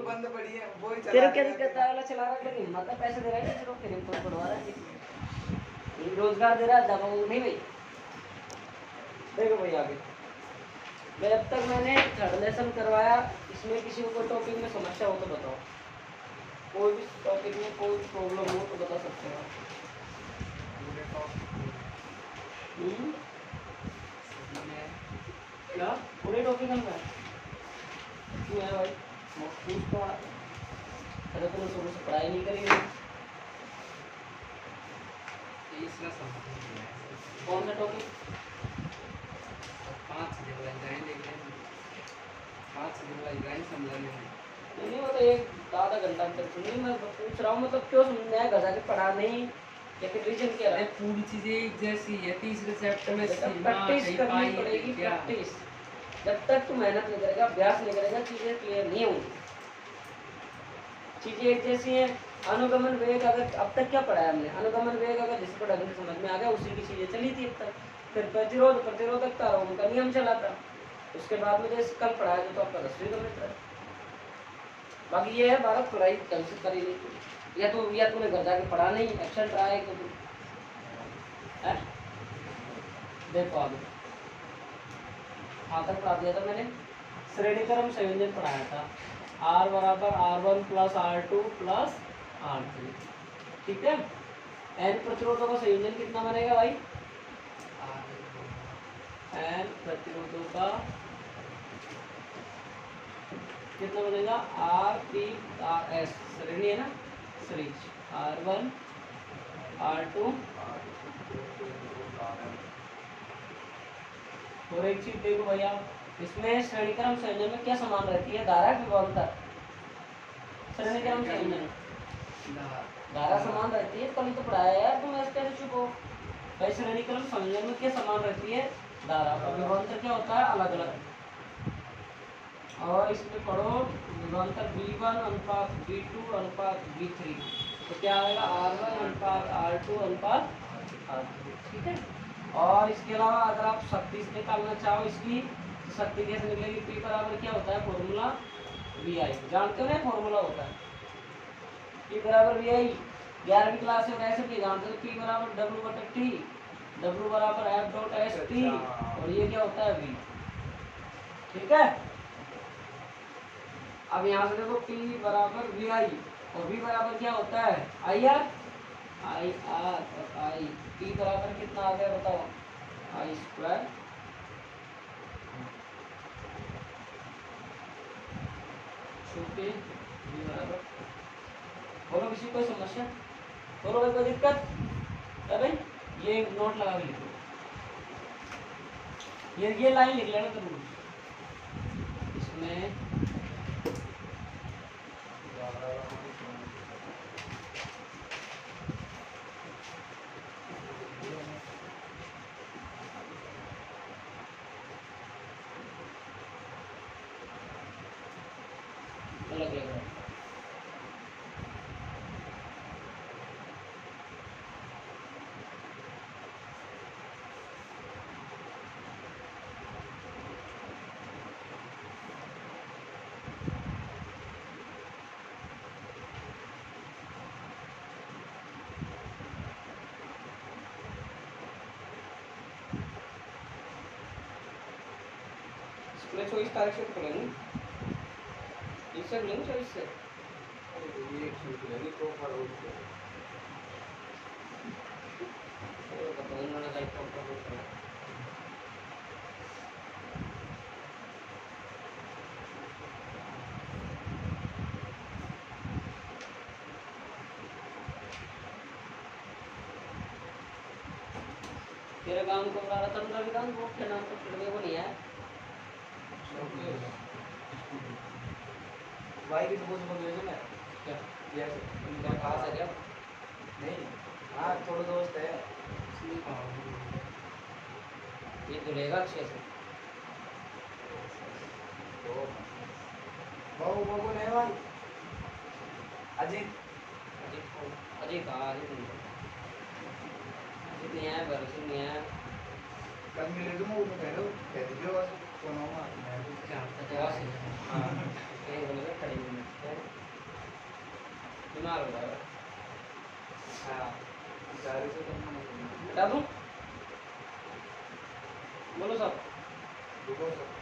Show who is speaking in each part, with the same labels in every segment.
Speaker 1: बंद पड़ी है वो ही चला
Speaker 2: तेरे क्या दिक्कत है? वाला चला रहा है लेकिन हिम्मत है, पैसे दे रहा है, फिर इनको पढ़वा रहा है, रोजगार दे रहा है, दबा नहीं भाई। देखो भाई आगे जब तक मैंने थर्ड लेसन करवाया, इसमें किसी को टॉपिक में समस्या हो तो बताओ, कोई भी टॉपिक में कोई प्रॉब्लम हो तो बता सकते हो। क्या पूरे टॉपिक में क्यों है भाई? पूछ तो अरे तुमने शुरू से पढ़ाई नहीं करी है। कौन सा टॉपिक?
Speaker 1: 5 जगह समझाने
Speaker 2: नहीं वो तो एक आधा घंटा तक सुनिए, मैं पूछ रहा हूँ मतलब क्यों समझना है, घर जाके पढ़ा नहीं या फिर रीजन क्या है?
Speaker 1: पूरी चीजें जैसी है तीसरे चैप्टर में
Speaker 2: प्रैक्टिस करनी पड़ेगी, प्रैक्टिस। जब तक तू मेहनत नहीं करेगा, अभ्यास नहीं करेगा, चीजें क्लियर नहीं होंगी। चीजें एक जैसी हैं, अनुगमन वेग, अगर अब तक क्या पढ़ा है हमने, अनुगमन वेग अगर जिस पर ढंग से समझ में आ गया उसी की चीजें चली थी अब तक। फिर प्रतिरोध प्रतिरोधकता उनका नियम चला था, उसके बाद में जैसे कल पढ़ाया जो तो आपका 10वीं का मित्र है। बाकी ये है भारत पढ़ाई ढंग से करी नहीं, या तूने घर जाके पढ़ा नहीं, एक्शन ट्राई तो तू है। देखो आगे तक पढ़ा दिया था मैंने, श्रेणीक्रम संयोजन पढ़ाया था, R बराबर R1 plus R2 plus R3, ठीक है। n प्रतिरोधों का संयोजन कितना बनेगा भाई? n प्रतिरोधों का कितना बनेगा? R3RS श्रेणी है ना, सीरीज R1 R2। और एक चीज देखो भैया, इसमें श्रेणीक्रम संयोजन में क्या समान रहती है? धारा विभवांतर। श्रेणीक्रम संयोजन धारा समान रहती है, कल तो पढ़ाया यार तुम, ऐसे कैसे चुप हो भाई? श्रेणीक्रम संयोजन में क्या समान रहती है? धारा। और विभवांतर क्या होता है? अलग अलग। और इसमें पढ़ो विभवांतर V1 अनुपात V2 अनुपात V3, तो क्या आएगा? R1 अनुपात R2 अनुपात R3, ठीक है। और इसके अलावा अगर आप शक्ति से निकालना चाहो इसकी, तो शक्ति कैसे निकलेगी? P बराबर क्या होता है? फॉर्मूला VI, जानते हो ना फॉर्मूला होता है P बराबर VI। 11वीं क्लास में कैसे भी जानते हो? P बराबर W/T, W बराबर F.ST, और ये क्या होता है? V, ठीक है। अब यहाँ से देखो P बराबर VI और V बराबर क्या होता है? IR, IR और I। P बराबर कितना आ गया बताओ? I²। छोटे V बराबर, बोलो किसी कोई समस्या? बोलो भाई कोई दिक्कत है भाई? ये नोट लगा के लिखो, ये लाइन लिख लेना जरूर इसमें। अलग लग रहा है। इसमें 24 तारीख से खुलेंगे, इससे खुलेंगे 24 से।
Speaker 1: ये छूट गई तो पर उसको
Speaker 2: बताऊंगा ना प्रॉपर। तेरे गांव को बता रहा था रविकांत, वो के नाम तो फिर वो नहीं है
Speaker 1: भाई की तो कुछ बोल रहे मैं
Speaker 2: क्या?
Speaker 1: ये
Speaker 2: उनका खास है क्या?
Speaker 1: नहीं, हाँ थोड़ा दोस्त है।
Speaker 2: ये धुलेगा अच्छे से।
Speaker 1: बहु बहु नहीं भाई अजीत
Speaker 2: अजीत कहाँ? अजीत नहीं है, भरोसे नहीं है।
Speaker 1: कल मिले तो मैं वो कह दो कौन होगा मैं
Speaker 2: क्या? 50 है। हाँ, ये बोलेगा खड़ी हुई है। बेशुमार हो जाएगा।
Speaker 1: हाँ इशारे से करना नहीं।
Speaker 2: हटा दूं? बोलो सब।
Speaker 1: रुको सर।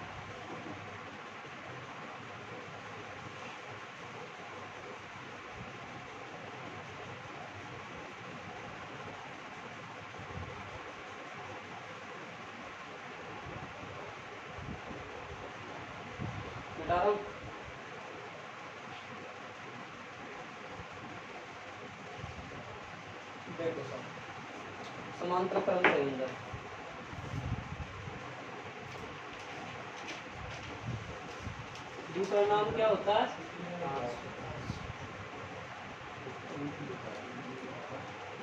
Speaker 2: हटा रहा हूँ। देखो सब समांतर क्रम संयोजन। दूसरा नाम क्या होता है?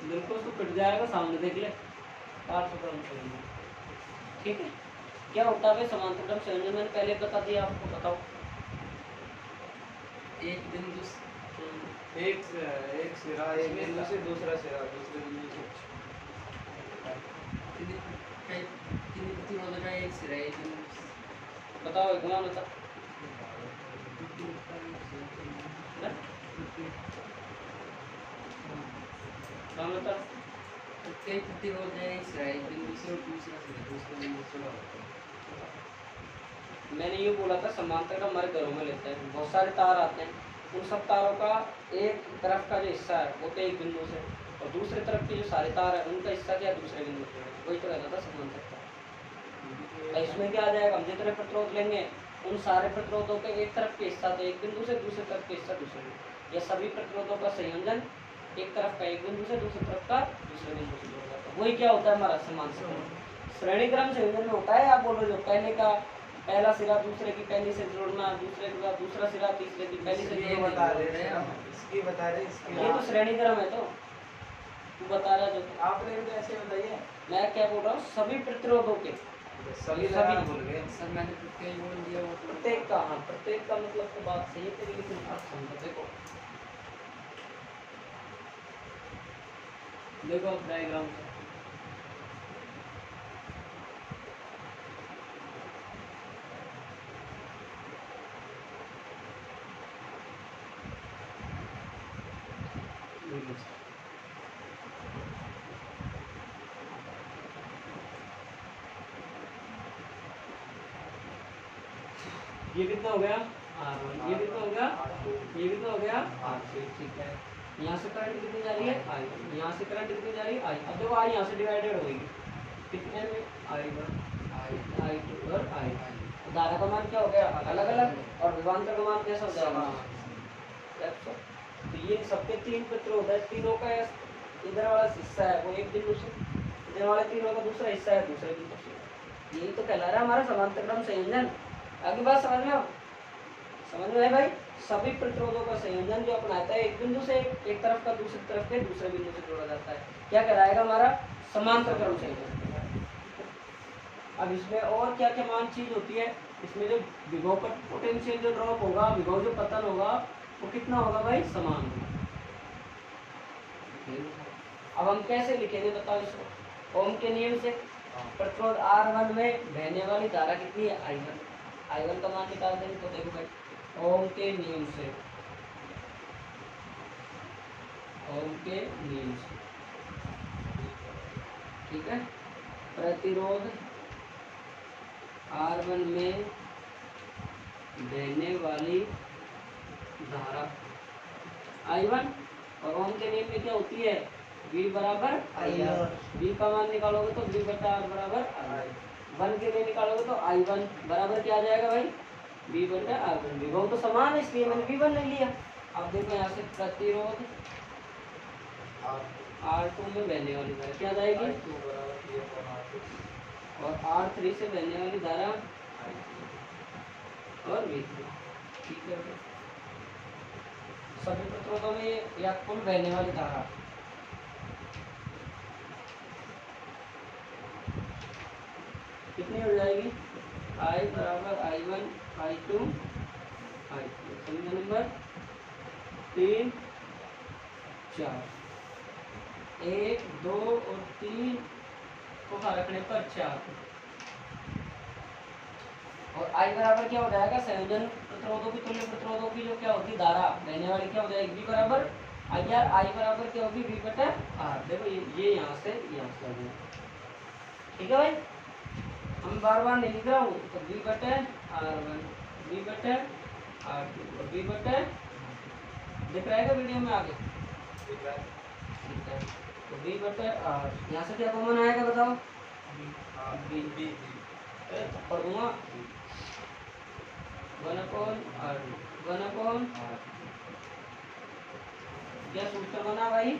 Speaker 2: बिल्कुल तो कट जाएगा, सामने देख ले। पार्श्व क्रम संयोजन, ठीक है। क्या होता है भाई समांतर क्रम संयोजन? मैंने पहले बता दिया आपको, बताओ।
Speaker 3: एक बिंदु
Speaker 1: एक सिरा एक बिंदु से दूसरा सिरा दूसरे बिंदु से।
Speaker 3: तीन प्रतिरोध का एक सिरा एक बिंदु।
Speaker 2: बताओ एक मान बता। मान बता।
Speaker 3: कई प्रतिरोध है एक सिरा एक बिंदु से और दूसरा सिरा दूसरे बिंदु से जुड़ा होता है।
Speaker 2: मैंने ये बोला था समांतर क्रम हमारे घरों में लेते हैं, बहुत सारे तार आते हैं, उन सब तारों का एक तरफ का जो हिस्सा है वो तो एक बिंदु से, और दूसरी तरफ के जो सारे तार है उनका हिस्सा क्या दूसरे बिंदु से, वही तो कहता था समांतर क्रम। इसमें क्या आ जाएगा, हम जितने प्रतिरोध लेंगे उन सारे प्रतिरोधों के एक तरफ के हिस्सा तो एक बिंदु से, दूसरी तरफ के हिस्सा दूसरे बिंदु, या सभी प्रतिरोधों का संयोजन एक तरफ का एक बिंदु से, दूसरी तरफ का दूसरे बिंदु से जोड़ा जाता है, वही क्या होता है हमारा समांतर क्रम। श्रेणी क्रम संयोजन में होता है, आप बोलो जो पहले का पहला सिरा दूसरे की पहली से जोड़ना, दूसरे का दूसरा सिरा तीसरे की पहली से
Speaker 1: ये
Speaker 2: जोड़ना,
Speaker 1: बता रहे हैं हम, इसकी बता रहे इसकी।
Speaker 2: ये तो श्रेणी क्रम है। तो तू बता रहा जो
Speaker 1: आपने भी तो ऐसे बताइए।
Speaker 2: मैं क्या बोल रहा हूँ, सभी प्रतिरोधों के
Speaker 1: सभी
Speaker 2: सभी
Speaker 1: भूल गए।
Speaker 3: सर मैंने प्रत्येक बोल दिया वो तो
Speaker 2: प्रत्येक का, हाँ प्रत्येक का मतलब तो बात सही है तेरी, लेकिन आप समझो। देखो देखो अब डायग्राम से ये कितना हो गया R1, ये कितना हो गया, ये कितना हो गया R3, ठीक है। यहाँ से करंट कितनी जा रही है I, यहाँ से करंट कितनी जा रही है I। अब देखो I यहाँ से डिवाइडेड होगी कितने में, I1 I2 और I। धारा का मान क्या हो गया अलग अलग, और विभवांतर का मान कैसा हो जाएगा। तो ये सबके तीन प्रतिरोध है, तीनों का इधर वाला हिस्सा है वो एक बिंदु से, इधर वाले तीनों का दूसरा हिस्सा है दूसरे बिंदु से, यही तो कहला रहा है हमारा समांतर क्रम संयोजन। आगे बात समझ में आए भाई। सभी प्रतिरोधों का संयोजन जो अपनाता है एक बिंदु से एक तरफ का दूसरी तरफ के दूसरे बिंदु से जोड़ा जाता है, क्या कहलाएगा हमारा समांतर क्रम संयोजन। अब इसमें और क्या क्या मान चीज होती है, इसमें जो विभव का पोटेंशियल जो ड्रॉप होगा, विभव जो पतन होगा वो कितना होगा भाई, समान होगा। अब हम कैसे लिखेंगे बताओ इसको, ओम के नियम से। प्रतिरोध R1 में बहने वाली धारा कितनी है I1, I1 का मान निकाल देंगे तो देखो भाई ओम के नियम से, ओम के नियम से, ठीक है। प्रतिरोध R1 में बहने वाली धारा I1, और ओम के नियम में क्या होती है V बराबर IR, V का मान निकालोगे तो V बटा R बराबर I, 1 के लिए निकालोगे तो I1 बराबर क्या आ जाएगा भाई, V बटा R1। विभव तो समान है इसलिए मैंने V1 ले लिया। अब देखो यहाँ से प्रतिरोध R2 में बहने वाली धारा क्या जाएगी, और R3 से बहने वाली धारा और V3, ठीक है। सभी प्रतिरोधों में या कुल बहने वाली धारा कितनी हो जाएगी, I बराबर I1 I2 I3, समीकरण नंबर 3 4, 1 2 और 3 को रखने पर 4, और I बराबर क्या हो जाएगा, संयोजन प्रतिरोधों की तुल्य प्रतिरोधों की जो क्या होती है धारा बहने वाली क्या हो जाएगी, V बराबर आई यार आई बराबर क्या होगी वी बटा आर। देखो ये यहाँ से लगेगा। ठीक है भाई, हम बार बार नहीं लिख रहा हूँ। तो वी बटे R1, वी बटे R2 और वी बटे, दिख रहा है क्या वीडियो में आगे?
Speaker 1: ठीक है।
Speaker 2: ठीक है, तो वी बटे आर, यहाँ से क्या कॉमन आएगा बताओ?
Speaker 1: बी बी
Speaker 2: पढ़ दूंगा 1/R2, 1/, क्या सूत्र बना भाई?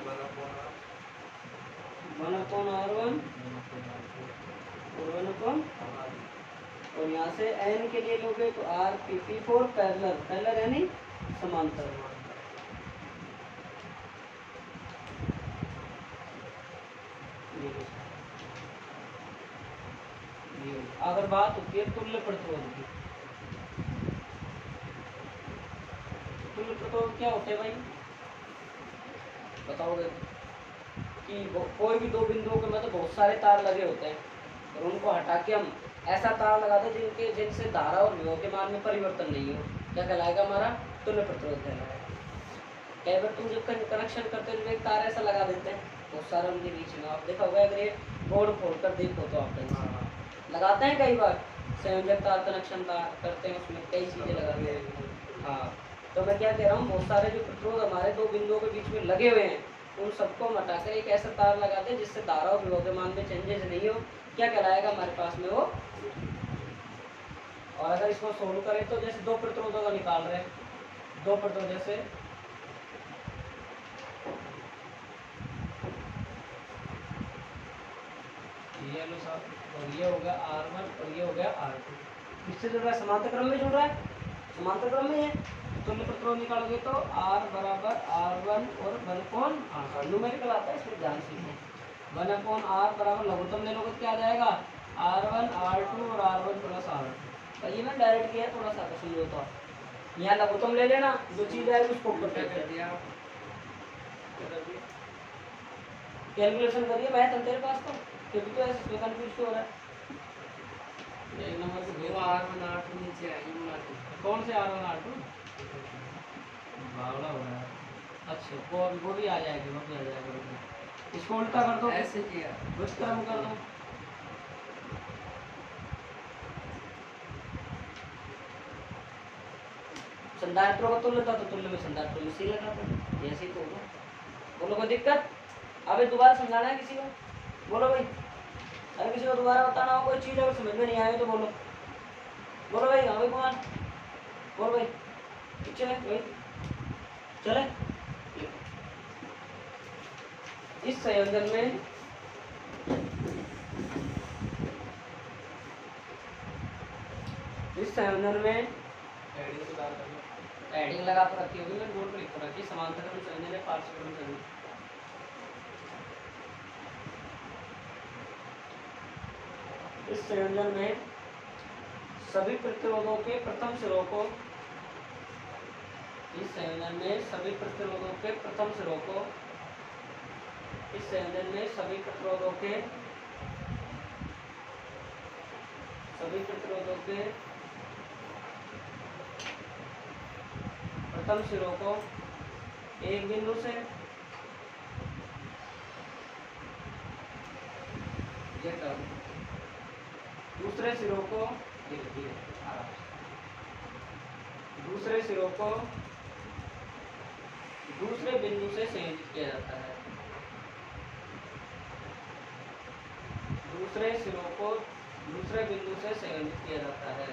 Speaker 2: 1/R1 और 1/, और यहाँ से n के लिए लोगे तो R P4 पैरेलल, पैरेलल यानी समांतर। अगर बात होती है तुल्य प्रतिरोध की, तुल्य प्रतिरोध क्या होते हैं भाई बताओगे? कि कोई भी दो बिंदुओं के मतलब बहुत सारे तार लगे होते हैं और उनको हटा के हम ऐसा तार लगा दें जिनसे धारा और विभव के मान में परिवर्तन नहीं हो, क्या कहलाएगा? हमारा तुल्य प्रतिरोध कहलाएगा। कई बार तुम जब कनेक्शन करते हो एक तार ऐसा लगा देते हैं बहुत सारे उनके बीच में, आप देखा होगा, अगर ये बोर्ड खोल कर देखो तो आप लगाते हैं कई बार संयोजक तार, कनेक्शन तार करते हैं, उसमें कई चीजें लगाते हैं। हाँ, तो मैं क्या कह रहा हूँ, बहुत सारे जो प्रतिरोध हमारे दो बिंदुओं के बीच में लगे हुए हैं उन सबको हम हटाकर एक ऐसा तार लगा दें जिससे धारा और विभव के मान में चेंजेस नहीं हो, क्या कहलाएगा हमारे पास में वो? और अगर इसको सोल्व करें तो जैसे दो प्रतिरोधों का निकाल रहे हैं, दो प्रतिरोध जैसे ये लो साहब, और ये हो गया R1 और ये हो गया R2, किससे जुड़ रहा है? समांतर क्रम में जुड़ रहा है, समांतर क्रम में है। तुल्य प्रतिरोध निकालोगे तो R बराबर R1 और 1/R, न्यूमेरिकल आता है इसमें ध्यान से, 1/R बराबर लघुत्तम ले लोगे तो क्या आ जाएगा? R1 R2 और R1 प्लस R2। और ये मैं डायरेक्ट किया है, थोड़ा सा समझो तो यहाँ लघुत्तम ले लेना, जो चीज आएगी उसको
Speaker 3: क्या कर दिया?
Speaker 2: कैलकुलेशन करिए, मैथ है तेरे पास तो, क्योंकि तो ऐसे कंफ्यूज हो रहा है। एक नंबर से
Speaker 3: वो R1 R2 नीचे आएगी बुलाते।
Speaker 2: कौन से R1 R2? बावला हो रहा है। अच्छा, वो भी आ जाएगी, वो भी आ जाएगा। इसको उल्टा कर दो,
Speaker 3: ऐसे किया,
Speaker 2: उस क्रम कर दो। संधारित्रों का तुल्य था तो तुल्य में संधारित्रों में सी लगा दो, ऐसे ही तो होगा। बोलो कोई दिक्कत? अबे दोबारा समझाना है किसी को? बोलो भाई, अगर किसी को दोबारा बताना हो कोई चीज, अगर समझ में नहीं आए तो बोलो। बोलो भाई, हाँ भाई कुमार, बोलो भाई, चले भाई, चले। इस संयोजन में एडिंग लगा कर रखी होगी, मैं बोर्ड पर लिख कर रखी, समांतर क्रम संयोजन है, पार्श्व क्रम संयोजन। इस संयोजन में सभी प्रतिरोधों के प्रथम सिरों को, इस संयोजन में सभी प्रतिरोधों के प्रथम सिरों को, इस संयोजन में सभी प्रतिरोधों के प्रथम सिरों को एक बिंदु से दूसरे सिरों को, दूसरे सिरों को दूसरे बिंदु से संयोजित किया जाता है, दूसरे सिरों को दूसरे बिंदु से संयोजित किया जाता है।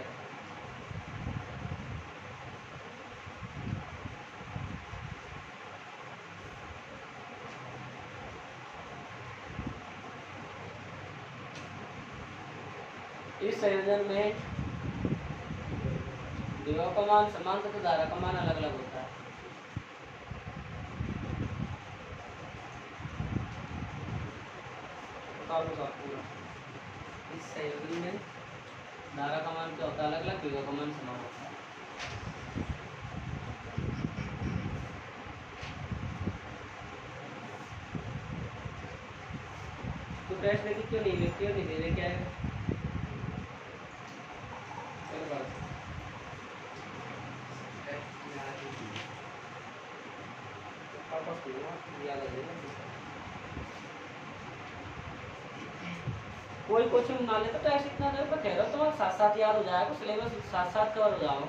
Speaker 2: इस संयोजन में विभव का मान समान तथा धारा का मान अलग अलग होता है। इस संयोजन में धारा का मान क्या होता है? अलग अलग, विभव का मान समान होता है। तो टेस्ट लेके क्यों नहीं लेती हो? नहीं दे रहे, क्या है? वापस करूँगा याद आ जाएगा। कोई कोचिंग ना ले तो टेस्ट इतना देर पर ठहरो तो साथ साथ याद हो जाएगा, सिलेबस साथ साथ कवर हो जाओ।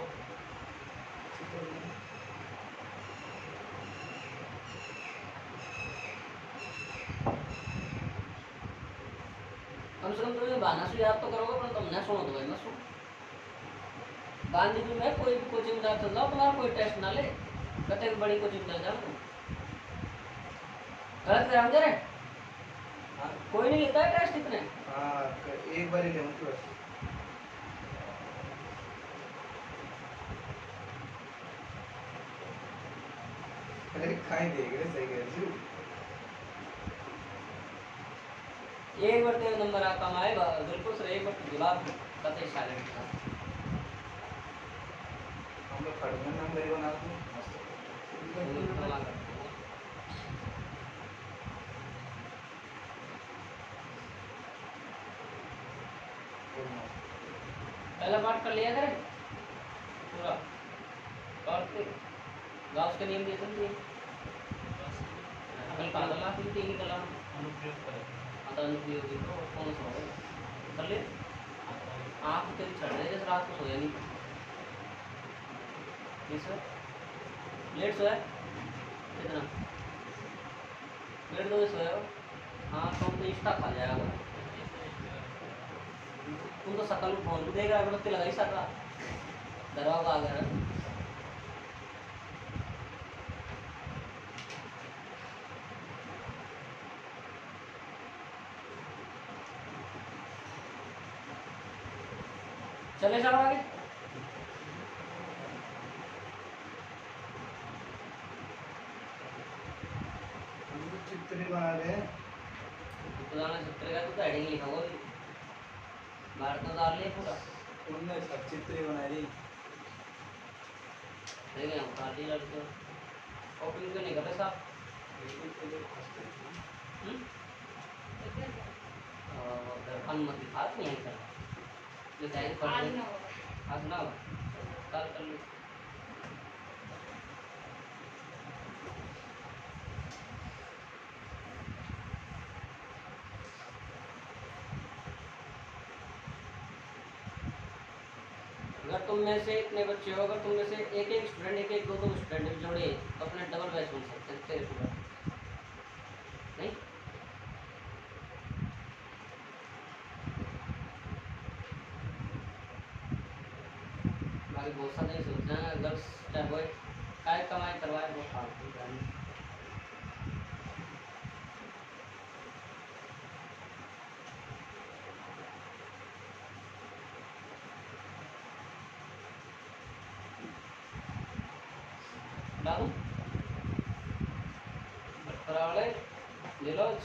Speaker 2: कम से कम तुम्हें बहाना से याद तो करोगे, पर तुम ना सुनो तो भाई मत सुनो। गांधी जी में कोई भी कोचिंग जा चल जाओ, तुम्हारा कोई टेस्ट ना ले, कहते बड़ी कोचिंग चल जाओ तुम। गलत ग्राम जरे कोई नहीं लेता है टेस्ट इतने।
Speaker 1: हाँ एक बार ही ले मतलब। अरे खाई देख रहे सही कह रहे
Speaker 2: एक बार तेरे नंबर आ कम आएगा बिल्कुल सर, एक बार जवाब कते साइलेंट था।
Speaker 1: हम लोग खड़े हैं नंबर ही बना दूँ
Speaker 2: पहला पार्ट कर लिया करें पूरा, और फिर गाउस के नियम दिए थे कल का अगला फिर तीन कला
Speaker 3: अनुप्रयोग करें।
Speaker 2: आता अनुपयोगी तो कौन सा होगा कर ले। आँख तेरी चढ़ रही है जैसे रात को सोया नहीं। ये सर लेट सोया कितना लेट दो सोया हो। हाँ तो हम तो इंस्टा खा जाएगा तुम तो सकल फोन भी देख रहा है, तो लगा ही सक रहा दरवाजा आ गया। चले चलो आगे।
Speaker 1: हम तो चित्र ही बना रहे हैं।
Speaker 2: पुराना चित्र का तो हेडिंग लिखा हुआ बाहर तो डाल लिया पूरा।
Speaker 1: उनने सब चित्र ही बना रही।
Speaker 2: देख हम खाली लड़के ओपनिंग तो नहीं करते साहब। अनुमति बात नहीं है सर डिजाइन कर आज ना कल कर लो। अगर तुम में से इतने बच्चे हो, अगर तुम में से एक एक स्टूडेंट एक एक दो दो स्टूडेंट जोड़े तो अपने डबल बैच बन सकते हैं तेरे पूरा नहीं। बाकी बहुत सारे नहीं सोचना है गर्ल्स चाहे बॉय काय कमाई करवाए वो फालतू जाने। डालूं भटकरा वाले दिलोज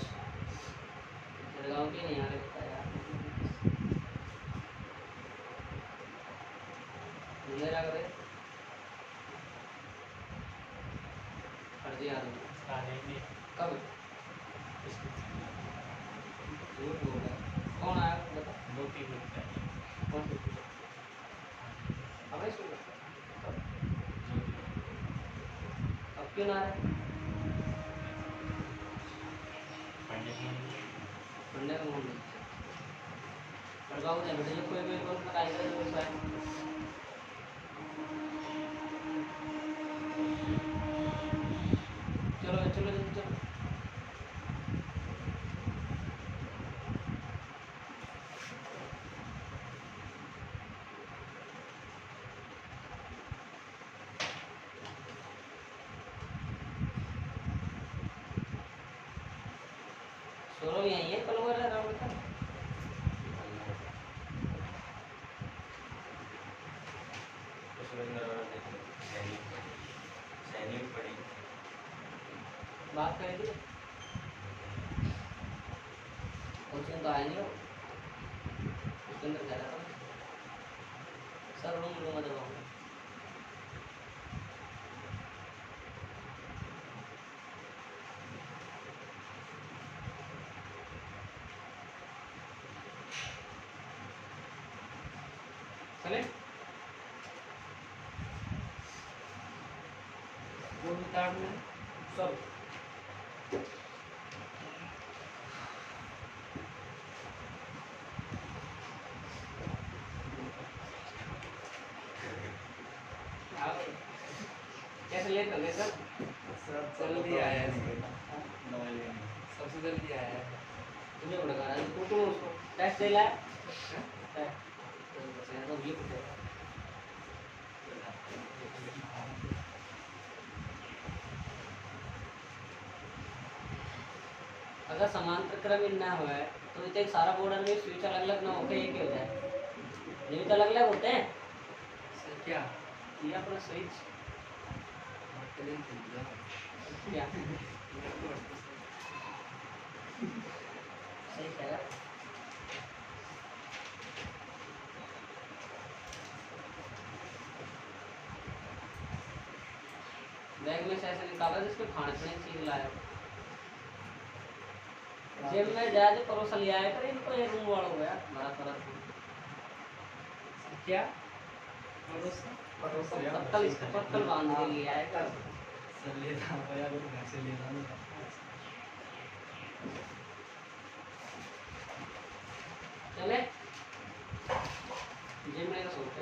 Speaker 2: गाँव के नहीं आ रहे बता यार मेरा करे फर्जी आदमी कब झूठ बोल रहा है। कौन आया बता
Speaker 3: 2-3 लोग पहले
Speaker 2: कौन सी हमें सुन अब क्यों ना आया पढ़ने का मन नहीं पढ़वाओ नहीं बेटे जो कोई कोई पढ़ाई करे तो उसका चलो चलो जल्दी चलो। सोरो यहीं है कल वगैरह राम का बात करें थी कोचिंग तो आए नहीं हो उसके अंदर कह रहा था सर रूम लूँगा दबाऊँगा चले वो भी कार्ड में सब कैसे लेट हो गए सर?
Speaker 3: जल्दी आया है सबसे जल्दी आया है।
Speaker 2: तुझे बड़ा गाना है तू उसको टेस्ट दे ला टेस्ट तो ये पूछेगा अगर समांतर क्रम ना हो तो एक सारा बॉर्डर में स्विच अलग अलग ना होके एक ही हो जाए। ये भी तो अलग अलग होते हैं
Speaker 3: सर क्या
Speaker 2: ये अपना स्विच क्या सही है। बैग में से ऐसे निकाला जिसके खाने पीने की चीज लाया जेब में जाए तो परोसा लिया है पर इनको ये रूम वाला हो गया बड़ा तरह
Speaker 3: क्या
Speaker 2: पत्तल इसका पत्तल बांध के लिया है कर
Speaker 3: सर ले था भैया को घर से ले था
Speaker 2: चले जेब में का सोचते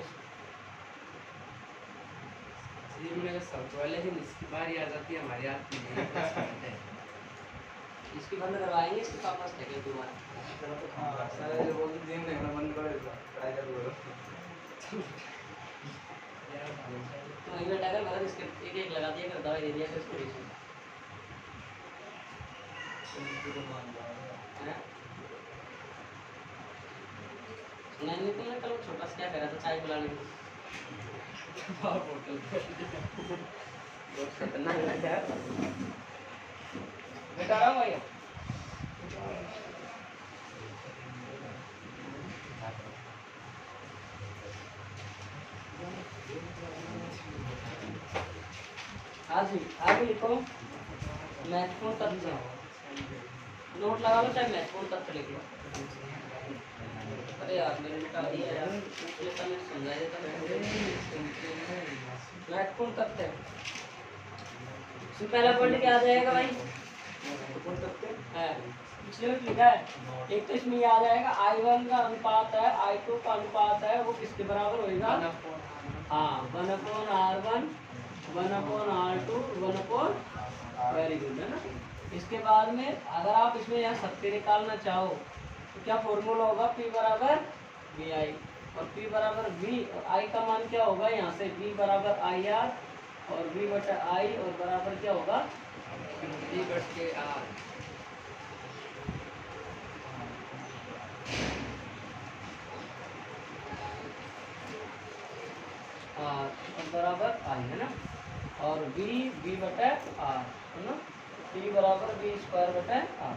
Speaker 3: ये मेरे सब वाले ही इसकी बारी आ जाती है हमारे हाथ में नहीं करते हैं।
Speaker 2: इसकी बंद करवाएंगे इसके पापा से टेके दोबारा
Speaker 1: हाँ सर जो बोल दिन देखना बंद कर देगा ट्राई कर लो
Speaker 2: तो वही बेटा कर गलत इसके एक एक लगा दिया कर दवाई दे दिया कर इसको रीजन नहीं निकलने कल छोटा सा क्या करा था चाय पिलाने के
Speaker 3: बोतल
Speaker 2: बहुत खतरनाक लग रहा है बेटा रहा भाई आगे लिखो महत्वपूर्ण तथ्य नोट लगा लो चाहे महत्वपूर्ण तथ्य लिख लो। अरे यार मेरे बेटा ये यार पिछले समय समझा देता महत्वपूर्ण तथ्य पहला पॉइंट क्या आ जाएगा भाई है पिछले में लिखा है एक तो इसमें याद आएगा I1 का अनुपात है I2 का अनुपात है वो किसके बराबर होगा हाँ 1/R1 1/R2 1/। वेरी गुड है ना। इसके बाद में अगर आप इसमें यहाँ सत्य निकालना चाहो तो क्या फॉर्मूला होगा P बराबर VI और P बराबर V और I का मान क्या होगा यहाँ से V बराबर IR और V बटा I और बराबर क्या होगा
Speaker 3: V बटे R
Speaker 2: बराबर I है ना और V बटा R है ना P बराबर V स्क्वायर बटा R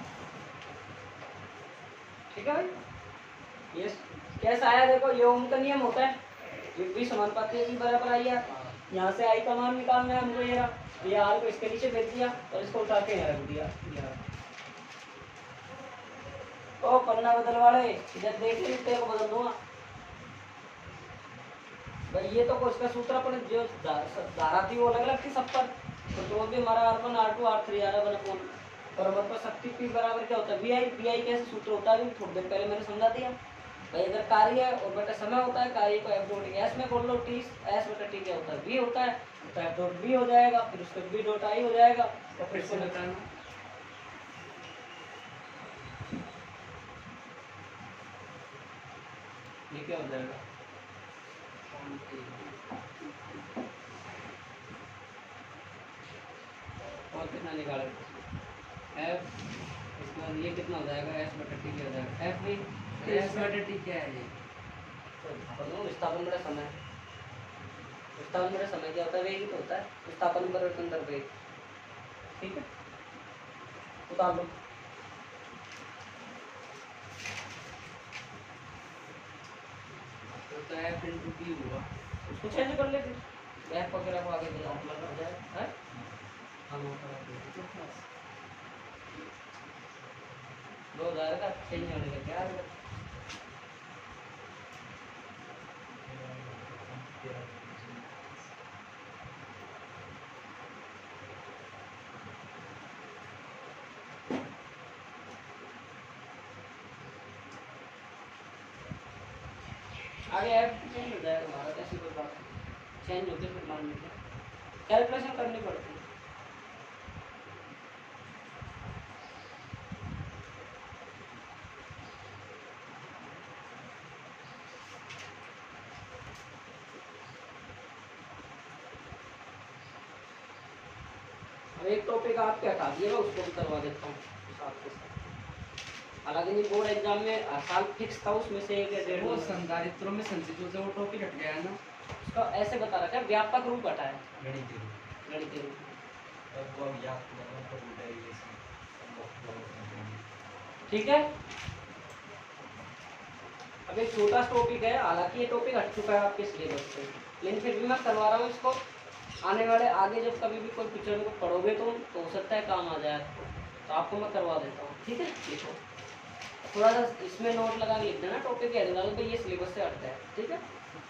Speaker 2: ठीक है भाई। ये कैसा आया देखो ये ओम का नियम होता है ये भी समानुपाती है V बराबर I R यहाँ से I का मान निकालना है हमको ये R को इसके नीचे भेज दिया और इसको उठा के यहाँ रख दिया ओ पन्ना बदल वाले इधर देख ली तेरे को बदल दूंगा भाई ये तो इसका सूत्र अपन जो धारा थी वो अलग अलग थी सब पर तो जो भी हमारा R1 R2 R3 R1 और हमारे पास शक्ति P बराबर क्या होता है VI कैसे सूत्र होता है थोड़ी देर पहले मैंने समझा दिया भाई अगर कार्य है और बटा समय होता है कार्य को F डॉट S में खोल लो T S बटा T क्या होता है V होता है तो F डॉट V हो जाएगा फिर उसका V डॉट I हो जाएगा और फिर से निकालना ये क्या हो जाएगा और कितना निकाले F इसके बाद ये कितना हो जाएगा S बटा T क्या हो जाएगा F भी
Speaker 3: S बटे T क्या है ये
Speaker 2: विस्थापन बड़ा समय विस्थापन बड़ा समय क्या होता है वेग ही तो होता है विस्थापन परिवर्तन दर वेग ठीक है उतार लो
Speaker 3: तो F into T हुआ
Speaker 2: उसको चेंज कर ले फिर F वगैरह को आगे बढ़ा हो जाए है हम 2000 का चेंज होने का क्या है आगे ऐप चेंज हो जाएगा भारत, ऐसी कोई बात नहीं, चेंज होते फिर मान लीजिए कैलकुलेशन करनी पड़ती है। अब एक टॉपिक आपके हटा दिए, मैं उसको भी करवा देता हूँ साथ के साथ। हालांकि ये बोर्ड एग्जाम में हर साल फिक्स था, उसमें से एक या डेढ़
Speaker 3: वो
Speaker 2: नंबर।
Speaker 3: संधारित्रों में संचितों से वो टॉपिक हट गया है ना,
Speaker 2: उसका ऐसे बता रखा है व्यापक रूप हटा है,
Speaker 3: गणितीय रूप।
Speaker 2: गणितीय रूप।
Speaker 1: अब वो याद करना तो डेरिवेशन
Speaker 2: ठीक है, अब एक छोटा टॉपिक है, हालांकि ये टॉपिक हट चुका है आपके सिलेबस से, लेकिन फिर भी मैं करवा रहा हूँ इसको। आने वाले आगे जब कभी भी कोई पिक्चर को पढ़ोगे तुम तो हो सकता है काम आ जाए, तो आपको मैं करवा देता हूँ। ठीक है, लिखो थोड़ा सा इसमें नोट लगा के लिख देना, टॉपिक कह देना भाई ये सिलेबस से हटता है। ठीक है,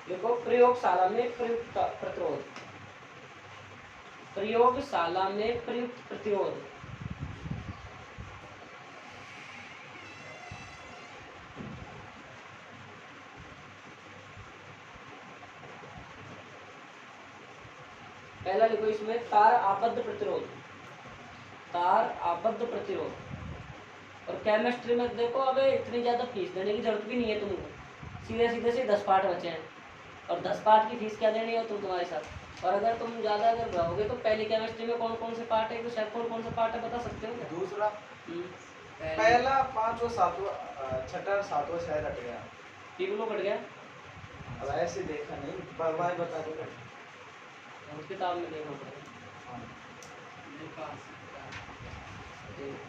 Speaker 2: देखो प्रयोगशाला में प्रयुक्त प्रतिरोध, प्रयोगशाला में प्रयुक्त प्रतिरोध। पहला लिखो इसमें तार आबद्ध प्रतिरोध, तार आबद्ध प्रतिरोध। और केमिस्ट्री में देखो अबे इतनी ज़्यादा फीस देने की जरूरत भी नहीं है तुमको, सीधे सीधे से 10 पार्ट बचे हैं, और 10 पार्ट की फीस क्या देनी है तुम्हारे साथ। और अगर तुम ज़्यादा अगर रहोगे तो पहली केमिस्ट्री में कौन कौन से पार्ट है, तो शायद कौन कौन से पार्ट है बता सकते हो क्या?
Speaker 1: दूसरा पहला पांचवा सातवां छठा सातवां शायद हट गया,
Speaker 2: टीबलो कट गया,
Speaker 1: अब ऐसे देखा नहीं, भाई बता दो।
Speaker 2: उस किताब में देखना पड़ेगा।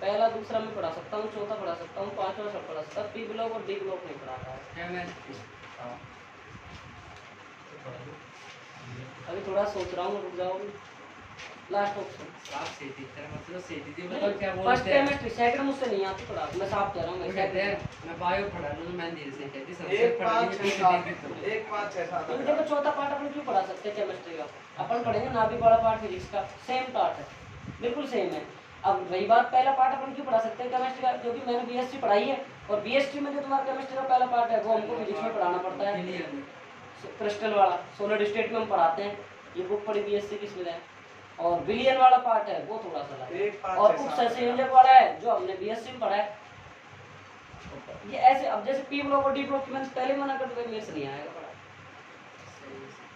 Speaker 2: पहला दूसरा मैं पढ़ा सकता हूँ, चौथा पढ़ा सकता हूँ, पांचवा सब पढ़ा सकता हूँ, पी ब्लॉक और डी ब्लॉक नहीं पढ़ा रहा है। अभी थोड़ा सोच रहा हूँ, रुक जाओ। Last option first chemistry, second मुझसे नहीं आती पढ़ा, मैं साफ कह रहा हूँ।
Speaker 3: मैं बायो पढ़ा लूँ, मैं धीरे से कहती
Speaker 1: एक पाँच छह सात, एक पाँच छह सात
Speaker 2: तो देखो चौथा पार्ट अपन क्यों पढ़ा सकते हैं केमिस्ट्री का, अपन पढ़ेंगे नाभिक वाला पार्ट फिजिक्स का, सेम पार्ट है, बिल्कुल सेम है। अब वही बात पहला पार्ट अपन क्यों पढ़ा सकते हैं केमिस्ट्री का, क्योंकि मैंने बीएससी पढ़ाई है, और बीएससी में जो तुम्हारा केमिस्ट्री का पहला पार्ट है वो हमको फिजिक्स में पढ़ाना पड़ता है, क्रिस्टल वाला सॉलिड स्टेट में हम पढ़ाते हैं, ये बुक पढ़ी बीएससी की इसमें है। और विलियन वाला पार्ट है वो थोड़ा सा अलग है, और उप संयोजक वाला है जो हमने बीएससी में पढ़ा है। ये ऐसे, अब जैसे पी ब्लॉक और डी ब्लॉक की मैंने पहले मना कर दिया, मेरे से नहीं आएगा पढ़ा।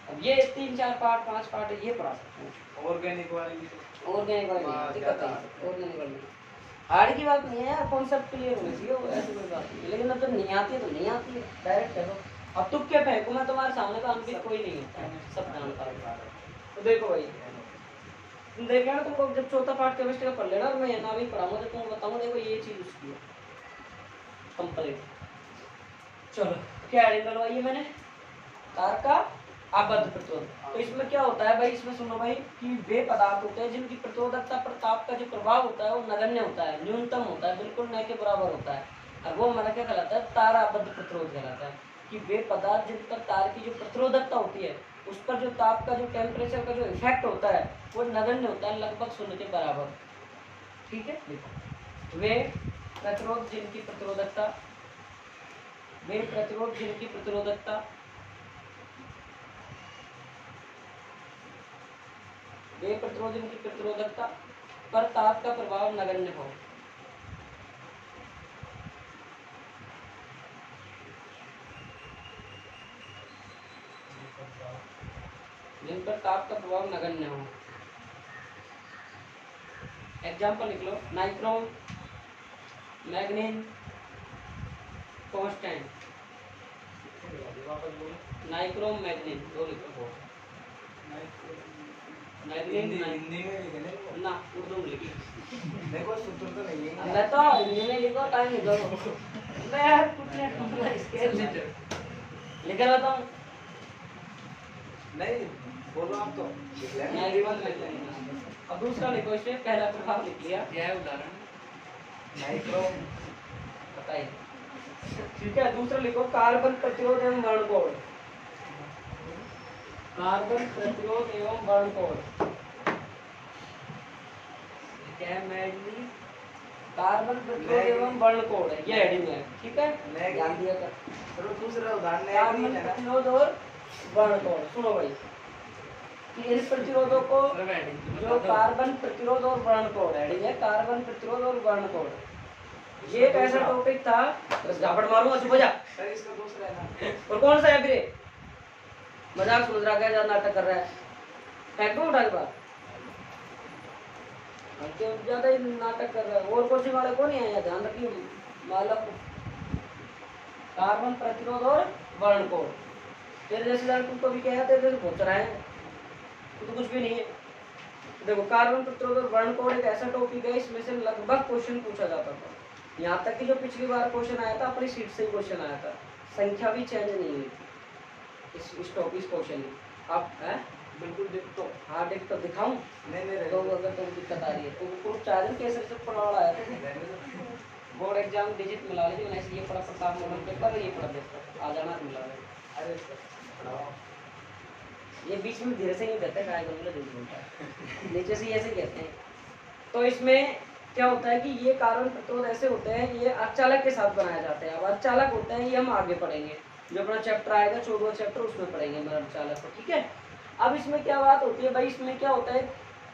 Speaker 2: अब ये 3 4 पार्ट 5 पार्ट है, ये पढ़ा सकते हैं।
Speaker 1: ऑर्गेनिक वाली भी,
Speaker 2: ऑर्गेनिक वाली दिक्कत है, ऑर्गेनिक वाली हार्ड की बात नहीं है, कॉन्सेप्ट क्लियर होना चाहिए, वो ऐसी कोई बात नहीं। लेकिन अब जब नहीं आती है तो नहीं आती है, डायरेक्ट करो। अब तुम क्या फेंको, मैं तुम्हारे सामने तो अनभिज्ञ कोई नहीं होता है, सब जानता है। तो देखो भाई तुम देखा ना, तुमको जब चौथा पार्ट केमिस्ट्री का पढ़ लेना, और मैं ये ना भी पढ़ाऊंगा तो तुमको बताऊंगा देखो ये चीज उसकी है कंप्लीट। चलो क्या हेडिंग डलवाई है मैंने, तार का आबद्ध प्रतिरोध। तो इसमें क्या होता है भाई, इसमें सुनो भाई कि वे पदार्थ होते हैं जिनकी प्रतिरोधकता पर ताप का जो प्रभाव होता है वो नगण्य होता है, न्यूनतम होता है, बिल्कुल न के बराबर होता है, और वो हमारा क्या कहलाता है, तार आबद्ध प्रतिरोध कहलाता है। कि वे पदार्थ जिन पर तार की जो प्रतिरोधकता होती है उस पर जो ताप का जो टेम्परेचर का जो इफेक्ट होता है वो नगण्य होता है, लगभग 0 के बराबर। ठीक है, वे प्रतिरोध जिनकी प्रतिरोधकता, वे प्रतिरोध जिनकी प्रतिरोधकता, वे प्रतिरोध जिनकी प्रतिरोधकता पर ताप का प्रभाव नगण्य हो। जिन पर ताप का प्रभाव नगण्य हो। एग्जाम्पल लिख लो, नाइक्रोम, मैग्नीन, कांस्टेंट। नाइक्रोम मैग्नीन दो लिखो, मैग्नीन
Speaker 1: हिंदी में लिखे
Speaker 2: ना उर्दू में लिखी।
Speaker 1: देखो सूत्र तो नहीं है,
Speaker 2: मैं तो हिंदी में लिखो, टाइम निकालो। मैं यार कुछ नहीं स्केल लिख रहा था।
Speaker 1: नहीं बोलो आप तो
Speaker 2: अब दूसरा लिखो, इसमें पहला प्रभाव लिख लिया,
Speaker 3: क्या है उदाहरण?
Speaker 1: माइक्रो,
Speaker 2: बताइए। ठीक है, दूसरा लिखो कार्बन प्रतिरोध एवं वर्णकोण, कार्बन प्रतिरोध एवं वर्णकोण।
Speaker 3: क्या है? मैडली
Speaker 2: कार्बन प्रतिरोध एवं वर्ण कोड है, ये हेडिंग है, ठीक है,
Speaker 1: नेग-
Speaker 2: ध्यान दिया कर।
Speaker 1: सर दूसरा उदाहरण नेग
Speaker 2: कार्बन
Speaker 1: नहीं है ना।
Speaker 2: प्रतिरोध और वर्ण कोड, सुनो भाई कि इन प्रतिरोधों को
Speaker 3: सर मैं heading तो
Speaker 2: जो
Speaker 3: बता दो।
Speaker 2: कार्बन प्रतिरोध और वर्ण कोड हेडिंग है, कार्बन प्रतिरोध और वर्ण कोड, ये एक ऐसा टॉपिक था, बस झापड़ मारूंगा चुप हो जा।
Speaker 1: सर इसका दूसरा है ना।
Speaker 2: और कौन सा है फिर, मजाक समझ रहा, क्या ज्यादा नाटक कर रहा है, फेंक दो उठा के बात, क्यों ज्यादा ही नाटक कर रहा है। और कुर्सी वाले को नहीं है, ध्यान रखिए मालक। कार्बन प्रतिरोध और वर्ण कोड, तेरे जैसे जान तुमको भी क्या है, तेरे जैसे बहुत रहा है, तो कुछ भी नहीं है। देखो कार्बन प्रतिरोध और वर्ण कोड एक ऐसा टॉपिक है, इसमें से लगभग क्वेश्चन पूछा जाता था। यहाँ तक कि जो पिछली बार क्वेश्चन आया था अपनी सीट से ही क्वेश्चन आया था, संख्या भी चेंज नहीं हुई थी इस टॉपिक क्वेश्चन में। आप है
Speaker 1: बिल्कुल देख तो।
Speaker 2: हाँ देख तो दिखाऊं
Speaker 1: नहीं
Speaker 2: तो अगर तुम दिक्कत आ रही है तो ग्रुप चार्जर कैसे से पढ़ा आया था, बोर्ड एग्जाम डिजिट मिला लीजिए, मैंने इसलिए पढ़ा प्रताप मोहन पेपर, ये पढ़ देता आ जाना मिला है।
Speaker 1: अरे सर पढ़ाओ।
Speaker 2: ये बीच में धीरे से नहीं कहते, काय बोलूंगा जल्दी बोलता है, नीचे से ऐसे कहते हैं। तो इसमें क्या होता है कि ये कार्बन प्रतिरोध ऐसे होते हैं, ये अर्धचालक के साथ बनाए जाते हैं। अब अर्धचालक होते हैं, ये हम आगे पढ़ेंगे, जो अपना चैप्टर आएगा 14वां चैप्टर, उसमें पढ़ेंगे हम अर्धचालक को, ठीक है। अब इसमें क्या बात होती है भाई, इसमें क्या होता है,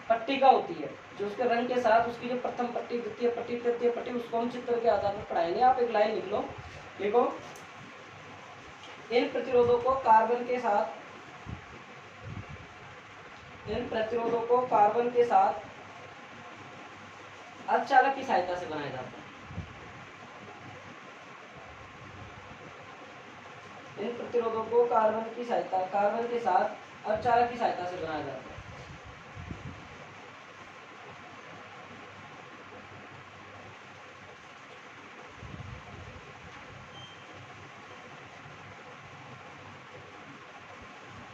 Speaker 2: पट्टिका होती है, जो उसके रंग के साथ उसकी जो प्रथम पट्टी, द्वितीय पट्टी, तृतीय पट्टी, उसको हम चित्र के आधार पर पढ़ाएंगे। आप एक लाइन लिख लो, लिखो, इन प्रतिरोधों को कार्बन के साथ, इन प्रतिरोधों को कार्बन के साथ अर्धचालक की सहायता से बनाया जाता है। इन प्रतिरोधों को कार्बन की सहायता, कार्बन के साथ अर्धचालक की सहायता से बनाया जाता है।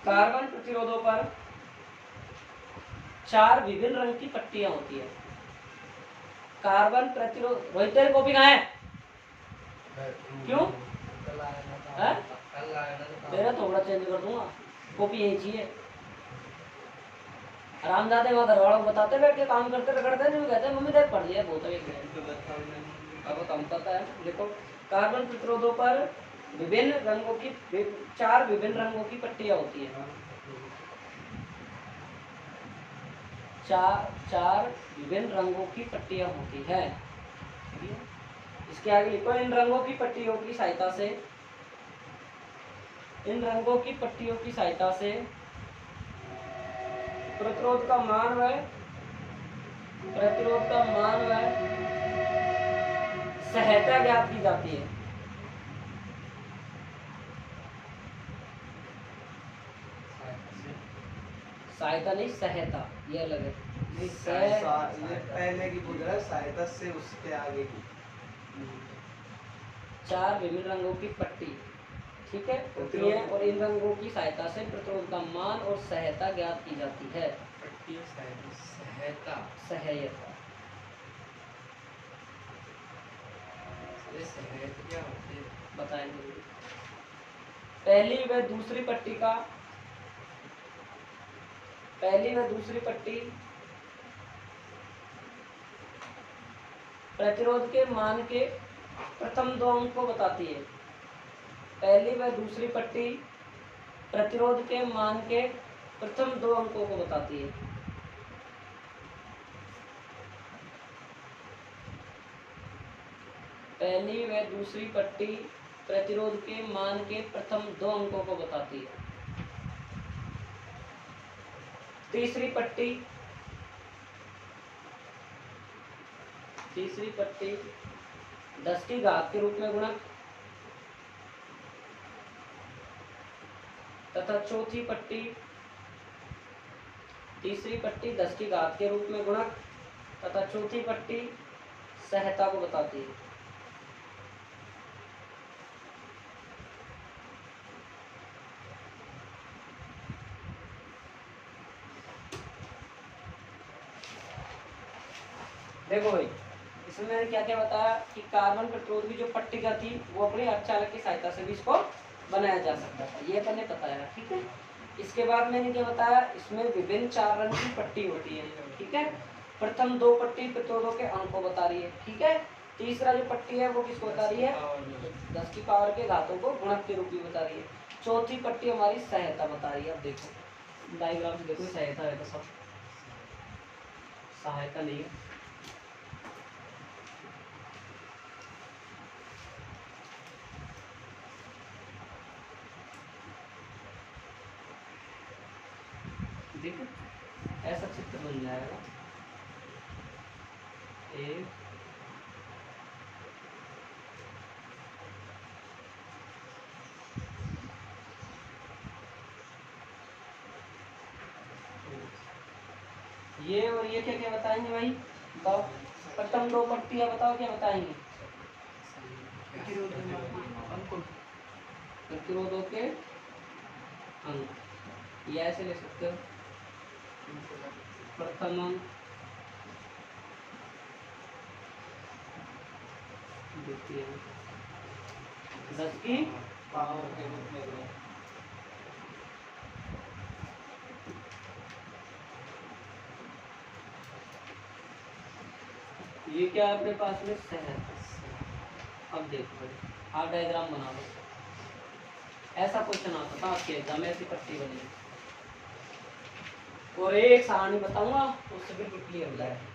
Speaker 2: कार्बन प्रतिरोधों पर 4 विभिन्न रंग की पट्टियां होती है। कार्बन प्रतिरोध, रोहित तेरी कॉपी कहाँ है, क्यों है? मेरा थोड़ा चेंज कर दूंगा, कॉपी यही चाहिए। आरामदादे वहाँ घर वालों को बताते बैठ के काम करते रगड़ते नहीं, कहते मम्मी देख पढ़ लिया बहुत है, अब कम पता है। देखो कार्बन प्रतिरोधों पर विभिन्न रंगों की 4 विभिन्न रंगों की पट्टियां होती है। चार विभिन्न रंगों की पट्टियां होती है। इसके आगे लिखो, इन रंगों की पट्टियों की सहायता से, इन रंगों की पट्टियों की सहायता से प्रतिरोध का मान व सहायता ज्ञात की जाती है। सहायता नहीं, सहायता, ये अलग है।
Speaker 1: ये पहले की पूछ रहा है, सहायता से उसके आगे की।
Speaker 2: 4 विभिन्न रंगों की पट्टी, ठीक है, होती है, और इन रंगों की सहायता से प्रतिरोध का मान और सहायता ज्ञात की जाती है।
Speaker 3: सहायता,
Speaker 2: सहायता
Speaker 3: सहायता क्या होती है
Speaker 2: बताएंगे। पहली व दूसरी पट्टी प्रतिरोध के मान के प्रथम 2 अंक को बताती है। पहली व दूसरी पट्टी प्रतिरोध के मान के प्रथम 2 अंकों को बताती है। पहली व दूसरी पट्टी प्रतिरोध के मान के प्रथम 2 अंकों को बताती है। तीसरी पट्टी 10 की घात के रूप में गुणक तथा तीसरी पट्टी 10 की घात के रूप में गुणक तथा चौथी पट्टी सहायता को बताती है। देखो भाई, इसमें मैंने क्या क्या बताया कि कार्बन प्रतिरोध की जो पट्टिका थी वो अपने अर्धचालक की सहायता से भी इसको बनाया जा सकता था, ये मैंने बताया, ठीक है। इसके बाद मैंने क्या बताया, इसमें विभिन्न 4 रंग की पट्टी होती है, ठीक है। प्रथम दो पट्टी प्रतिरोधों के अंक को बता रही है, ठीक है। तीसरा जो पट्टी है वो किसको बता रही है, 10 की पावर के घातों को गुणक के रूप में बता रही है। चौथी पट्टी हमारी सहायता बता रही है। अब देखो डायग्राम से देखो, सहायता है तो सब सहायता नहीं है। देखो ऐसा चित्र बन जाएगा। एक ये और ये क्या क्या बताएंगे भाई, बताओ। प्रथम दो पट्टियां बताओ क्या बताएंगे, प्रतिरोधों के अंक, ये ऐसे ले सकते हो। प्रथम अंक, द्वितीय अंक, 10 की
Speaker 1: पावर के रूप में दो।
Speaker 2: ये क्या है अपने पास में, सहायता। अब देखो भाई आप डायग्राम बना लो। ऐसा क्वेश्चन आता था आपके एग्जाम में, ऐसी पट्टी बनी और एक सारणी बताऊंगा उससे बिल्कुल क्लियर हो जाएगा।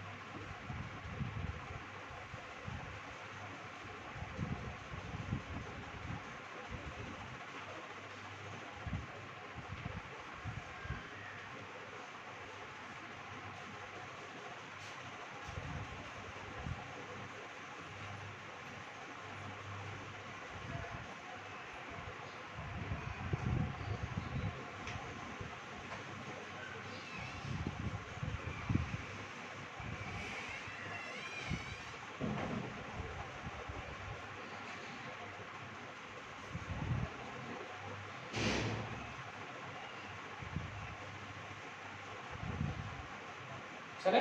Speaker 2: चले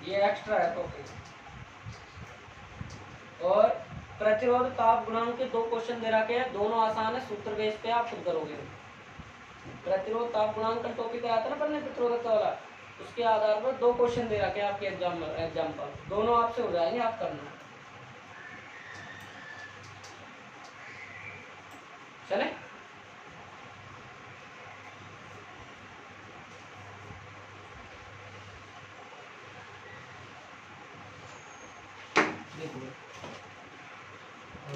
Speaker 2: ये एक्स्ट्रा है टॉपिक। और प्रतिरोध ताप गुणांक के दो क्वेश्चन दे रखे हैं, दोनों आसान है, सूत्र बेस पे आप खुद करोगे। प्रतिरोध ताप गुणांक का टॉपिक आया था ना पढ़ने, प्रतिरोधक वाला, उसके आधार पर दो क्वेश्चन दे रखे हैं आपके एग्जाम पर, दोनों आपसे हो जाएंगे, आप करना। चले देखो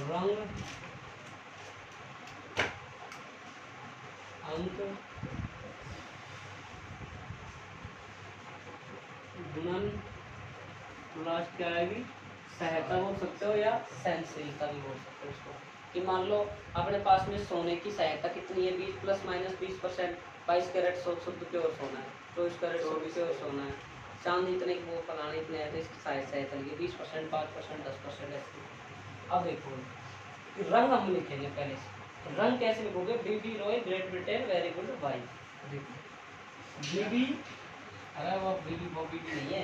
Speaker 2: रंग अंक गुणन लास्ट क्या आएगी, सहायता बोल सकते हो या सहनशीलता भी बोल सकते हो इसको। कि मान लो अपने पास में सोने की सहायता कितनी है, 20 ± 20%, 22 कैरेट शुद्ध प्योर सोना है, 24 कैरेट शुद्ध प्योर सोना है, चांदी इतने की वो फलाने इतने है, तो इसकी सहायता लगी 20%, 5%, 10% ऐसे। अब देखो रंग हम लिखेंगे पहले से, रंग कैसे लिखोगे, B B Roy great Britain very good Y. देखो बीबी, अरे वो बीबी बॉबी भी नहीं है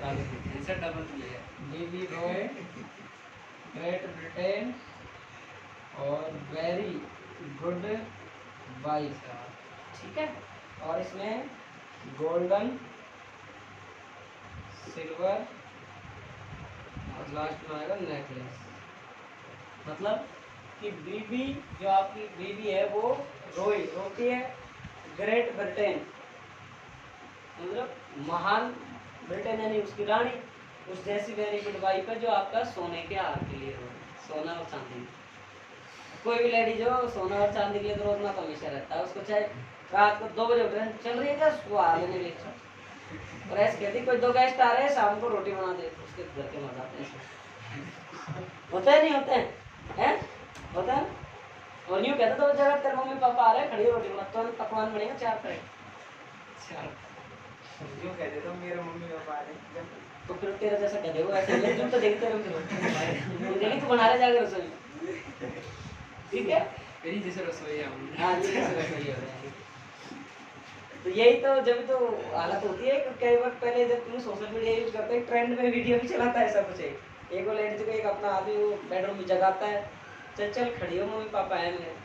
Speaker 3: आंसर डबल भी है।
Speaker 2: बीबी रॉय ग्रेट ब्रिटेन और वेरी गुड वाइफ, ठीक है। और इसमें गोल्डन, सिल्वर और लास्ट में आएगा नेकलेस। मतलब कि बीबी, जो आपकी बीबी है वो रोती है ग्रेट ब्रिटेन, मतलब महान ब्रिटेन यानी उसकी रानी, उस जैसी वेरी गुड वाइफ है जो आपका सोने के हार के लिए रोए, सोना और चांदी। कोई भी लेडी जो सोना और चांदी के लिए तो रोना तो हमेशा रहता है, उसको चाहे रात को 2 बजे उठ रहे चल रही है क्या, उसको आ लेने के लिए। और ऐसे कहती कोई 2 गेस्ट आ रहे हैं शाम को रोटी बना दे, उसके घर के मजा आते हैं। होते हैं नहीं होते हैं, होता है। और यूँ कहते तो जगह तेरे मम्मी पापा आ रहे हैं, खड़ी रोटी बना, तो पकवान बनेगा 4 प्लेट।
Speaker 1: यूँ कहते तो मेरे मम्मी पापा आ रहे हैं,
Speaker 2: तो फिर तेरा जैसा कह दे वो ऐसे मिलजुल तो देखते रहो, मुझे तो बना ले जाके रसोई, ठीक है।
Speaker 3: मेरी जैसे रसोई हम।
Speaker 2: हाँ जी जैसे रसोई हो रहा है। तो यही तो जब तो हालत होती है कि कई बार पहले जब तुम सोशल मीडिया यूज करते हैं, ट्रेंड में वीडियो भी चलाता है, ऐसा कुछ है। एक वो लेडीज को एक अपना आदमी वो बेडरूम में जगाता है, चल चल खड़ी हो, मम्मी पापा आए मेरे,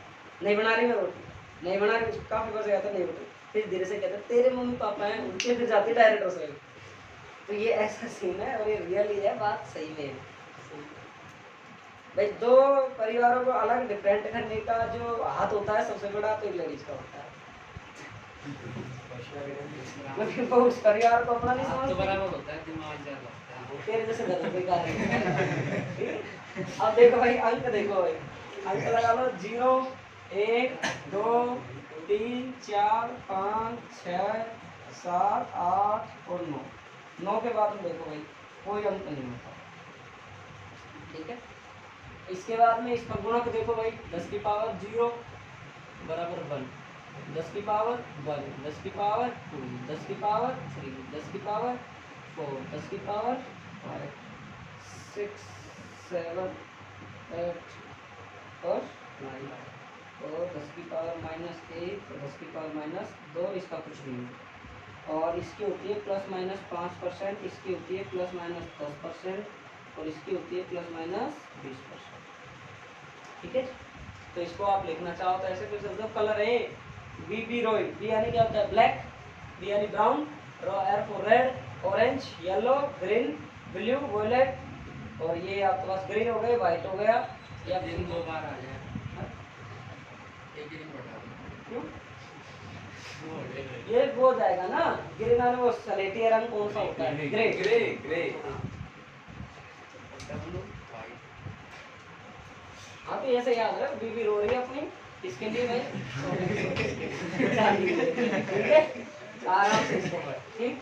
Speaker 2: नहीं बना रही मैं रोटी, नहीं बना रही, काफी बार से कहता नहीं रोटी, फिर धीरे से कहता तेरे मम्मी पापा हैं, उनके फिर जाती डायरेक्ट रसोई। तो ये ऐसा सीन है और ये रियल ही है, बात सही में है। भाई दो परिवारों को अलग डिफरेंट करने का जो हाथ होता है सबसे बड़ा तो एक लेडीज का होता है। मतलब वो उस परिवार को अपना नहीं
Speaker 3: हाथ तो
Speaker 2: समझती,
Speaker 3: बराबर होता है, दिमाग ज्यादा होता है।
Speaker 2: तेरे जैसे गलत कोई कार्य नहीं। अब देखो भाई अंक देखो भाई, अंक लगा लो 0 1 2 3 4 5 6 7 8 और 9, 9 के बाद में देखो भाई कोई अंक नहीं होता, ठीक है। इसके बाद में इसका गुणक देखो भाई 10 की पावर 0 बराबर 1, 10 की पावर 1, 10 की पावर 2, 10 की पावर 3, 10 की पावर 4, 10 की पावर 5 6 7 8 और 9 और 10 की पावर -1 और 10 की पावर -2, इसका कुछ नहीं है। और इसकी होती है ±5%, इसकी होती है ±10% और इसकी होती है ±20%, ठीक है। तो इसको आप लिखना चाहो तो ऐसे कोई शब्द कलर है बी रोई, बी यानी क्या होता है ब्लैक, बी यानी brown, R for red, orange, yellow, green, blue, violet, और ये आपके पास ग्रीन हो गए, व्हाइट हो गया, या
Speaker 3: दिन 2 बार आ जाए, एक दिन बढ़ा दो।
Speaker 2: क्यों
Speaker 3: वो हो जाएगा।
Speaker 2: ये वो हो जाएगा ना, ग्रीन वाले वो सलेटी रंग कौन सा होता है, grey.
Speaker 1: Grey grey.
Speaker 3: W white।
Speaker 2: हाँ तो ऐसे याद रख, बीबी रो रही है अपनी, इसके लिए भाई ठीक है, आराम से इसको पढ़, ठीक।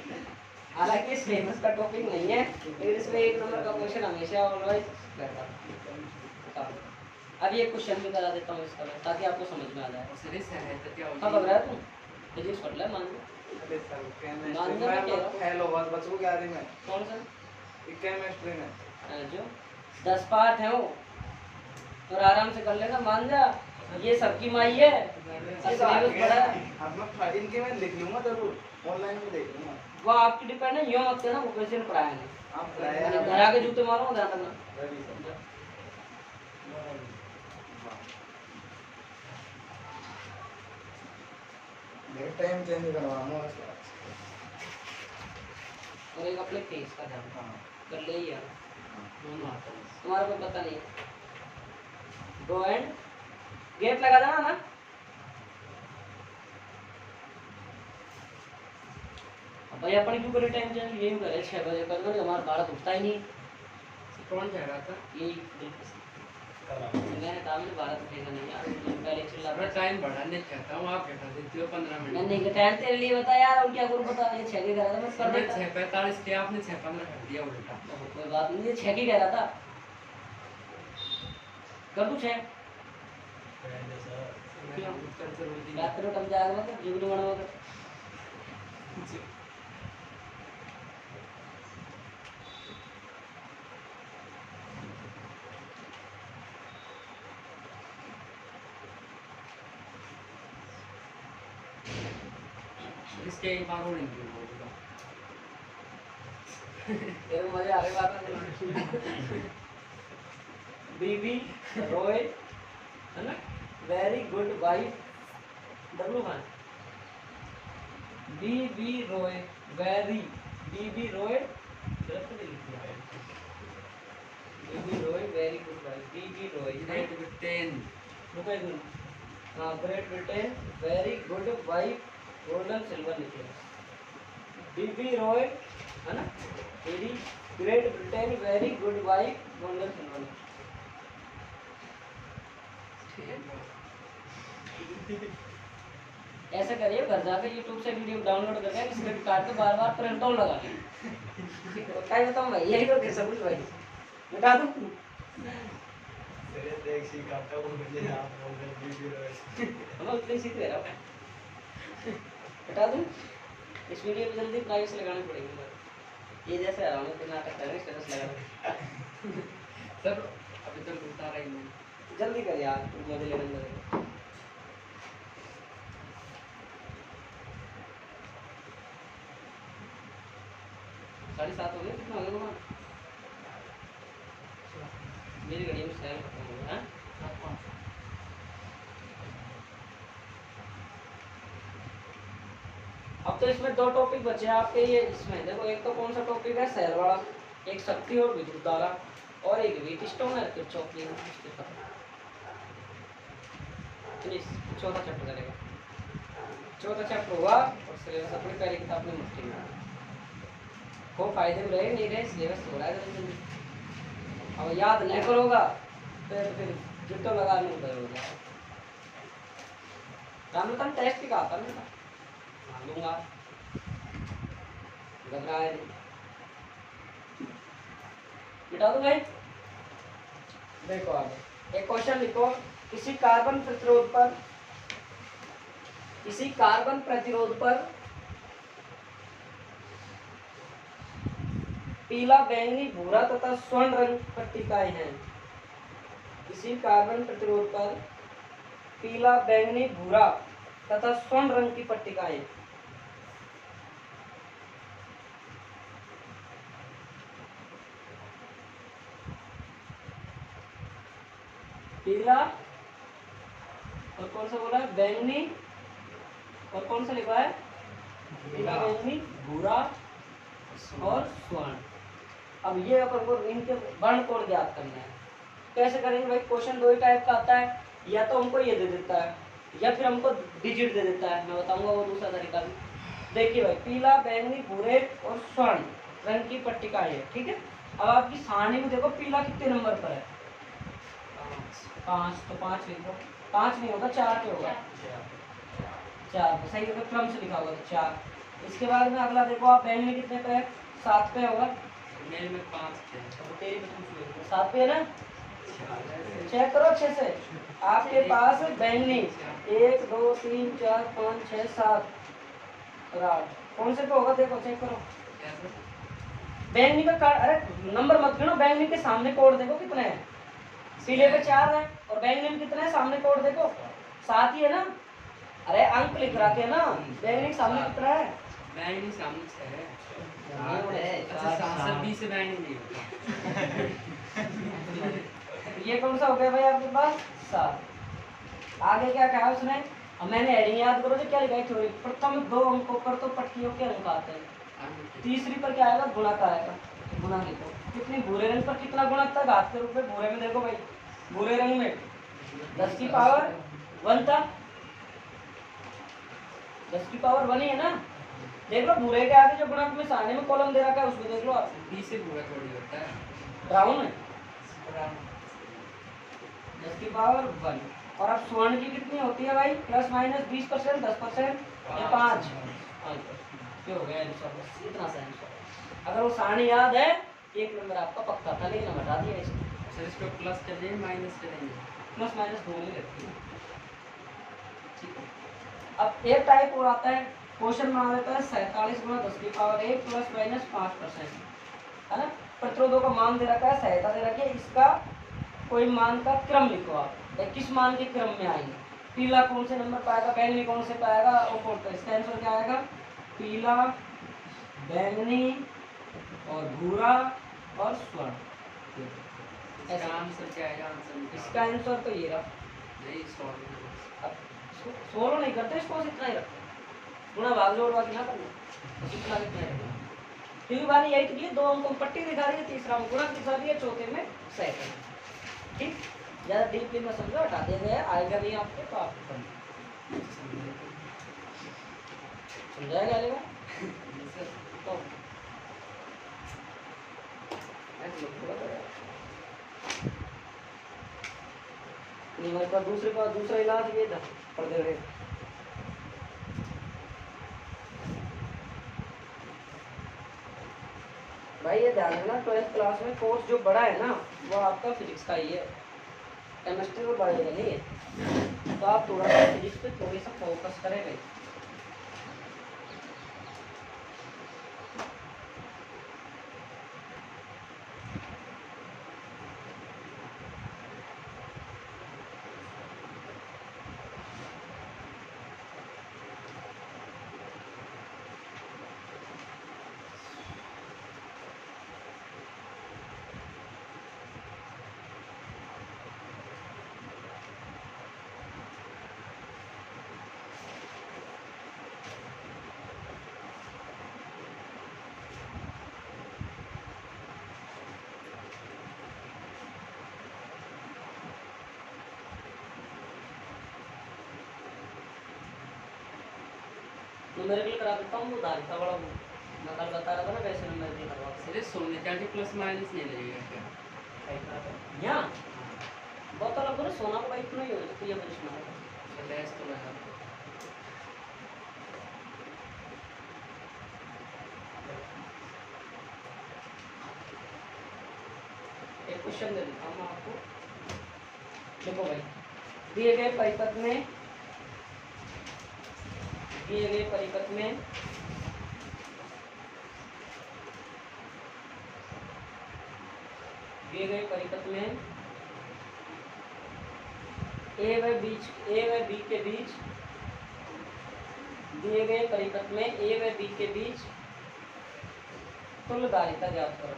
Speaker 2: हालांकि सिलेबस का टॉपिक नहीं है लेकिन इसमें 1 नंबर का क्वेश्चन हमेशा ऑलवेज रहता है। अब ये क्वेश्चन भी करा देता हूँ इसका ताकि आपको समझ में आ जाए।
Speaker 3: सीरीज है तो क्या
Speaker 2: कब लग रहा है तू फिजिक्स पढ़ ले, मान लो
Speaker 1: अबे सर
Speaker 2: मान लो मैं कह रहा हूँ।
Speaker 1: हेलो बस बच्चों क्या रही मैं
Speaker 2: कौन सा
Speaker 1: केमिस्ट्री में
Speaker 2: जो 10 पार्ट है वो, और आराम से कर लेना, मान जा ये सबकी माई है, सिलेबस बड़ा है,
Speaker 1: अब मैं इनके मैं लिख लूंगा जरूर, ऑनलाइन में देख लूंगा।
Speaker 2: वो आपकी डिपेंड है, यूँ मत करना वो क्वेश्चन पढ़ाया नहीं,
Speaker 1: आप
Speaker 2: घर आके जूते मारो ध्यान रखना।
Speaker 1: टाइम चेंज करवाना
Speaker 2: और एक अपने फेस का ध्यान
Speaker 1: हाँ
Speaker 2: कर ले ही यार,
Speaker 3: दोनों आता है।
Speaker 2: तुम्हारे को पता नहीं है। गो एंड गेट लगा देना ना, अब भाई अपन क्यों करे टाइम चेंज, यही करे 6 बजे कर दो, हमारा भारत उठता ही नहीं,
Speaker 3: कौन कह रहा था?
Speaker 2: यही मैंने कहा मुझे भारत उठेगा नहीं यार, पहले चिल्ला
Speaker 3: थोड़ा टाइम बढ़ाने चाहता हूँ, आप बैठा देते हो 15 मिनट।
Speaker 2: मैंने कहा टाइम तेरे लिए बता यार, और क्या करूं बता, ये 6 की कह रहा था मैं कर
Speaker 3: मैं
Speaker 2: देता,
Speaker 3: 6:45 किया, आपने 6:15 कर दिया उल्टा।
Speaker 2: कोई बात नहीं, ये 6 की कह रहा था, कर दूं 6
Speaker 3: क्यों? उत्तर जरूर दी।
Speaker 2: बात करो कम जाएगा मतलब जुगनू बना होगा।
Speaker 3: इसके एक बार और इंक्लूड होगा।
Speaker 2: तेरे मजे आ रहे बात में। बीबी रॉय है ना, वेरी गुड वाइफ, W1 बीबी रॉय वेरी, बीबी रॉय बीबी रॉय वेरी गुड वाइफ, बीबी रॉय
Speaker 3: ग्रेट ब्रिटेन।
Speaker 2: रुको एक मिनट, हाँ great Britain very good wife golden silver लिखे, बीबी रॉय है ना, very great Britain very good wife golden silver. ऐसा करिए घर जाकर यूट्यूब से वीडियो डाउनलोड करके स्क्रिप्ट काट के बार बार प्रिंट आउट लगा क्या बताऊँ भाई, यही तो सब कुछ भाई बता दूँ।
Speaker 1: देख सिखाता हूँ मुझे आप बोल रहे वीडियो
Speaker 2: हम उतने सीख रहे हैं, बता दूँ इस वीडियो में जल्दी प्राइस लगानी पड़ेगी मुझे, ये जैसे आराम से नाटक कर रहे स्टेटस लगा
Speaker 3: सर अभी तक उतारा ही नहीं।
Speaker 2: जल्दी कर यार, मुझे लेने लगे 7:30 हो गए, कितना हो गया मेरी घड़ी में शायद खत्म हो गया। अब तो इसमें दो टॉपिक बचे हैं आपके, ये इसमें देखो, एक तो कौन सा टॉपिक है, सेल वाला, एक शक्ति और विद्युत धारा, और एक व्हीटस्टोन है, किरचॉफ की फिनिश। चौथा चैप्टर करेगा, चौथा चैप्टर हुआ और सिलेबस अपनी पहली किताब में मुट्ठी में हो, फायदे में रहे नहीं रहे, सिलेबस हो रहा है जल्दी जल्दी। अब याद नहीं करोगा तो फिर जितना लगा नहीं उधर हो जाएगा। राम टेस्ट ही कहा था मैं, मान लूंगा, घबराए नहीं। मिटा दो भाई। देखो आगे एक क्वेश्चन लिखो, किसी कार्बन प्रतिरोध पर पीला, बैंगनी, भूरा तथा स्वर्ण रंग पट्टिकाएं हैं। किसी कार्बन प्रतिरोध पर पीला, बैंगनी, भूरा तथा स्वर्ण रंग की पट्टिकाएं। पीला और कौन सा बोला है, बैंगनी, और कौन सा लिखा है, पीला, बैंगनी, भूरा और स्वर्ण। अब ये अपन को इनके वर्ण कोड ज्ञात करना है। कैसे करेंगे भाई, क्वेश्चन दो ही टाइप का आता है, या तो हमको ये दे देता है या फिर हमको डिजिट दे देता है, मैं बताऊंगा वो दूसरा तरीका भी। देखिए भाई, पीला, बैंगनी, भूरे और स्वर्ण रंग की पट्टिकाएं है, ठीक है। अब आपकी सारणी में देखो, पीला कितने नंबर पर है, 5, तो 5 लिखो, 5 नहीं होगा, 4 पे होगा, 4 सही होगा, क्रम से लिखा होगा तो 4। इसके बाद में अगला देखो आप, बैंगनी कितने पे है, 7 पे होगा,
Speaker 3: मेरे में 5 थे,
Speaker 2: तेरी पे 7 पे है ना, चेक करो अच्छे से। आपके पास बैंगनी 1 2 3 4 5 6 7 और 8, कौन से पे होगा देखो, चेक करो। बैंगनी का अरे नंबर मत गिनो, बैंगनी के सामने कोड देखो कितने हैं, पीले पे 4 है और बैंगनी में कितने हैं, सामने कोड देखो 7 ही है ना। अरे अंक लिख रखे है ना, बैंगनी के सामने कितना है,
Speaker 3: बैंगनी सामने 6 है।
Speaker 2: अच्छा,
Speaker 3: 7 से बैंगनी नहीं होता।
Speaker 2: ये कौन सा हो गया भाई आपके पास, 7। आगे क्या कहा उसने, अब मैंने हेडिंग याद करो जो क्या लिखा है, थ्योरी प्रथम 2 अंकों पर तो पट्टियों के अंक आते हैं, तीसरी पर क्या आएगा, गुणा का आएगा, गुणा लिखो। कितनी, भूरे रंग पर कितना गुणा था, घात के रूप में, भूरे में देखो भाई, भूरे रंग में 10 की पावर 1 था, 10 की पावर 1 ही है ना। देख लो भूरे के आगे जो गुणक में सामने में कॉलम दे रखा है उसमें देख लो आप,
Speaker 3: 20 से पूरा थोड़ी होता है,
Speaker 2: ब्राउन है, 10 की पावर 1। और अब स्वर्ण की कितनी होती है भाई, प्लस माइनस 20%, 10% या 5, हो गया आंसर, बस इतना सा आंसर। अगर वो सारणी याद है 1 नंबर आपका पक्का था, लेकिन हम हटा दिया इसको।
Speaker 3: सर इसको प्लस करेंगे माइनस करेंगे,
Speaker 2: प्लस माइनस दोनों ही रखते हैं, ठीक है। अब एक टाइप और आता है, क्वेश्चन बना देता है 47 गुणा 10 की पावर 1 प्लस माइनस 5%, है ना। प्रतिरोधों का मान दे रखा है, सहायता दे रखी है, इसका कोई मान का क्रम लिखो आप, किस मान के क्रम में आएंगे, पीला कौन से नंबर पाएगा, बैंगनी कौन से पाएगा, और कौन सा, इसका आंसर क्या आएगा, पीला, बैंगनी और भूरा और स्वर्ण।
Speaker 3: इसका आंसर क्या आएगा, आंसर
Speaker 2: इसका आंसर तो ये रहा,
Speaker 3: नहीं सॉल्व।
Speaker 2: अब सोलो नहीं करते इसको, इतना ही रखो, गुणा भाग जोड़ भाग ना करना, बस इतना कितना है, क्योंकि वाली यही तो, 2 अंकों में पट्टी दिखा रही है, तीसरा में गुणा दिखा रही है, चौथे में सेकंड, ठीक। ज्यादा डीपली में समझो, हटा दिया गया, आएगा नहीं आपके तो आप समझाएगा लेगा तो नहीं, मेरे पास दूसरा इलाज ये था, पढ़ दे रहे भाई। ये ध्यान देना, 12th क्लास में कोर्स जो बड़ा है ना वो आपका फिजिक्स का ही है, केमिस्ट्री और बायोलॉजी नहीं है, तो आप थोड़ा सा फिजिक्स पे थोड़ी सा फोकस करेंगे। न्यूमेरिकल करा देता हूँ, उधारिता वाला वो मैं कल बता रहा था ना, वैसे न्यूमेरिकल करवा
Speaker 3: अरे सोने चांदी प्लस माइनस नहीं लगेगा क्या?
Speaker 2: सकते यहाँ बहुत अलग है, सोना को भाई इतना ही हो तो ये प्रश्न है।
Speaker 3: अच्छा लेस तो लगा।
Speaker 2: एक क्वेश्चन दे देता हूँ मैं आपको, देखो भाई, दिए गए परिपथ में दिए गए परिपथ में दिए गए परिपथ में ए व बी के बीच दिए गए परिपथ में ए व बी के बीच तुल्यकालिता ज्ञात करो।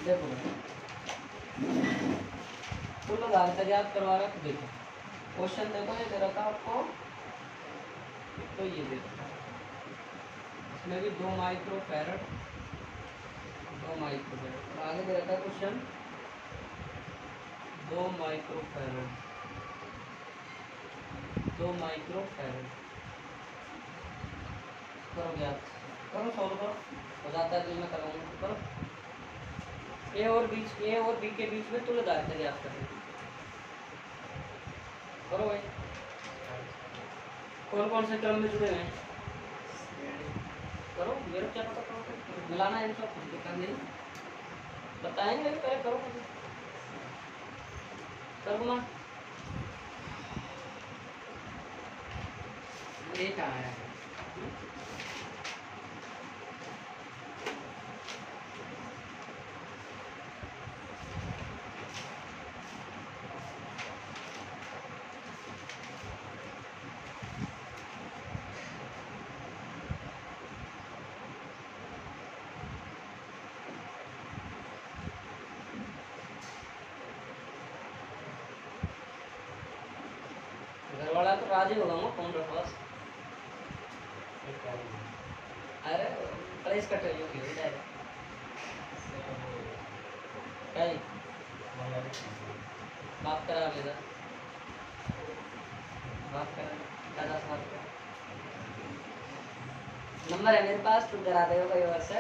Speaker 2: देखो तुल्यकालिता ज्ञात करवा रहा, देखो क्वेश्चन देखो, ये दे रहा था आपको, तो ये देखो इसमें भी 2 माइक्रोफैरड और आगे दे रखा है क्वेश्चन 2 माइक्रोफैरड करो ज्ञात, करो सॉल्व करो, हो जाता है तो मैं कराऊंगा, तो करो। ए और बी के बीच में तुल्यकालिता ज्ञात करें, करो भाई। कौन कौन से क्रम में जुड़े हैं करो, मेरे को क्या पता, करो मिलाना है इनका, खुद दुकान नहीं बताएंगे, पहले करो करो ना।
Speaker 3: ये कहाँ है?
Speaker 2: घर वाला तो राजी होगा मैं फोन रखो बस। अरे प्राइस कट रही होगी हो जाएगा कहीं बात करा मेरा बात करा दादा साहब का नंबर है मेरे पास, तुम करा दे कई बार से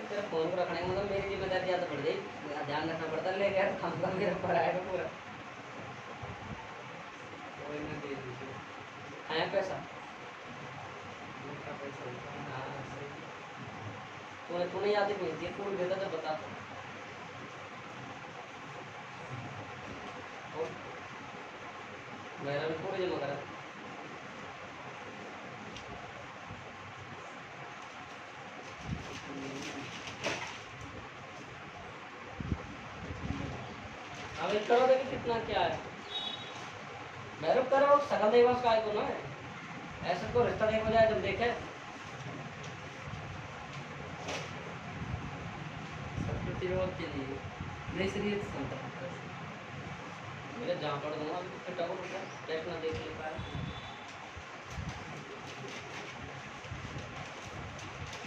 Speaker 2: तेरा फोन को रखने का मतलब मेरी जिम्मेदारी ज़्यादा बढ़ गई, ध्यान रखना पड़ता है, ले गया तो काम का मेरे ऊपर आएगा पूरा।
Speaker 3: कोई ना दे दीजिए।
Speaker 2: है पैसा
Speaker 3: उनका पैसा होता है।
Speaker 2: हाँ सही, तूने याद ही भेज दिया, तू देता जब बता और मेरा भी पूरे जमा करा। अब एक करो देखिए कितना क्या है, भैरव करो सकल दिवस का आइकन है, ऐसे तो रिश्ता देखो जाए जब देखे
Speaker 3: सब प्रतिरोध के लिए नहीं शरीर क्षमता
Speaker 2: मेरे जहाँ पढ़ दूंगा अभी फिर डबल होगा टेस्ट ना देख ले पाए।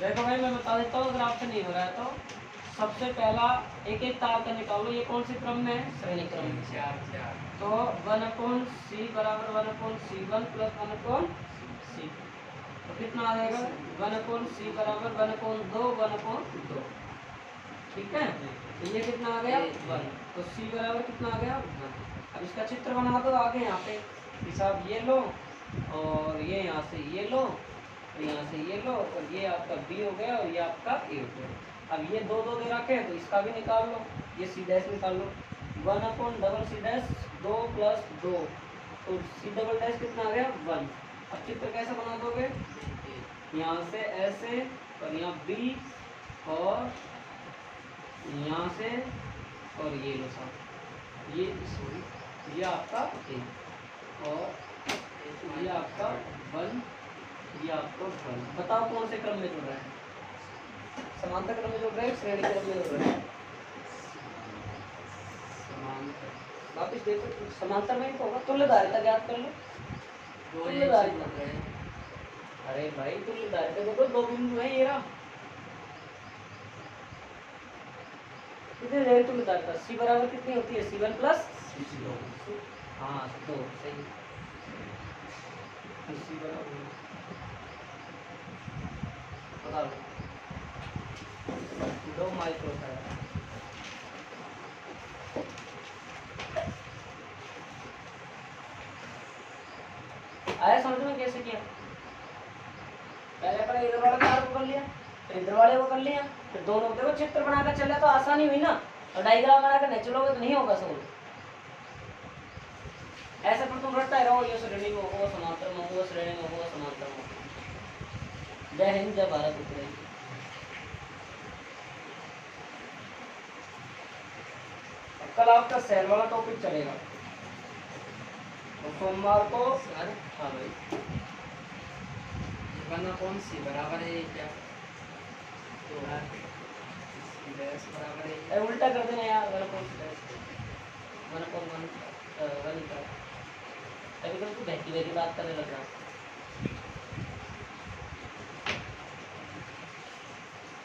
Speaker 2: देखो भाई मैं बता देता हूँ, अगर आपसे नहीं हो रहा है तो सबसे पहला एक एक तार का निकालो, ये कौन से क्रम में है, श्रेणी क्रम में।
Speaker 3: 4 4
Speaker 2: तो 1/c बराबर 1/c1 प्लस 1/c, तो कितना आ जाएगा 1/c बराबर 1/2 1/2, ठीक है। तो ये कितना आ गया 1, तो c बराबर कितना आ गया 1। अब इसका चित्र बना दो आगे, यहाँ पे हिसाब ये लो और ये यहाँ से ये लो और यहाँ से ये लो और ये आपका b हो गया और ये आपका a हो गया। अब ये 2 2 दे रखे हैं तो इसका भी निकाल लो, ये c डैश निकाल लो, 1/c डैश 2 प्लस 2, तो c डबल डैश कितना आ गया 1। अब चित्र कैसे बना दोगे, यहाँ से ऐसे और यहाँ b और यहाँ से और ये लो साथ, ये सॉरी ये आपका a और ये आपका 1, ये आपका 1। बताओ कौन से क्रम में जुड़ रहा है, समांतर क्रम में जुड़ रहा है, श्रेणी क्रम में जुड़ रहा है। वापिस देखो समांतर में ही तो होगा, तुल्यकालिता ज्ञात कर लो।
Speaker 3: दो
Speaker 2: तुल्यधारिता।
Speaker 3: एक से है।
Speaker 2: अरे भाई तुल्यधारिता देखो दो बिंदु है ये रहा। कितनी देर तुल्यधारिता सी बराबर कितनी होती है C1 प्लस हाँ दो सही सी बराबर बता लो 2 माइक्रोफैराड। आया समझ में कैसे किया? पहले अपने इधर वाले तार को कर लिया, फिर इधर वाले को कर लिया, फिर दोनों देखो चित्र बनाकर चले तो आसानी हुई ना। और डायग्राम बनाकर नहीं चलोगे तो नहीं होगा समझ। ऐसे पर तुम रटता रहो, ये श्रेणी में हो, समांतर में हो, श्रेणी में हो, समांतर में हो। जय हिंद, जय भारत। उतरे कल आपका शहर वाला टॉपिक चलेगा तो सोमवार को।
Speaker 3: सर
Speaker 2: हाँ भाई
Speaker 3: 1/c बराबर है क्या? तो डैश बराबर है
Speaker 2: अरे उल्टा कर देना यार, 1/1 अभी तो तू बहकी बहकी बात करने लग रहा।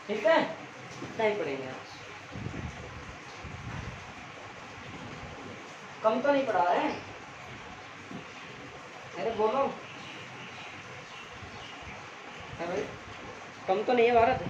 Speaker 2: ठीक है इतना ही पढ़ेंगे आज। कम तो नहीं पढ़ा है? अरे बोलो है भाई, कम तो नहीं है भारत।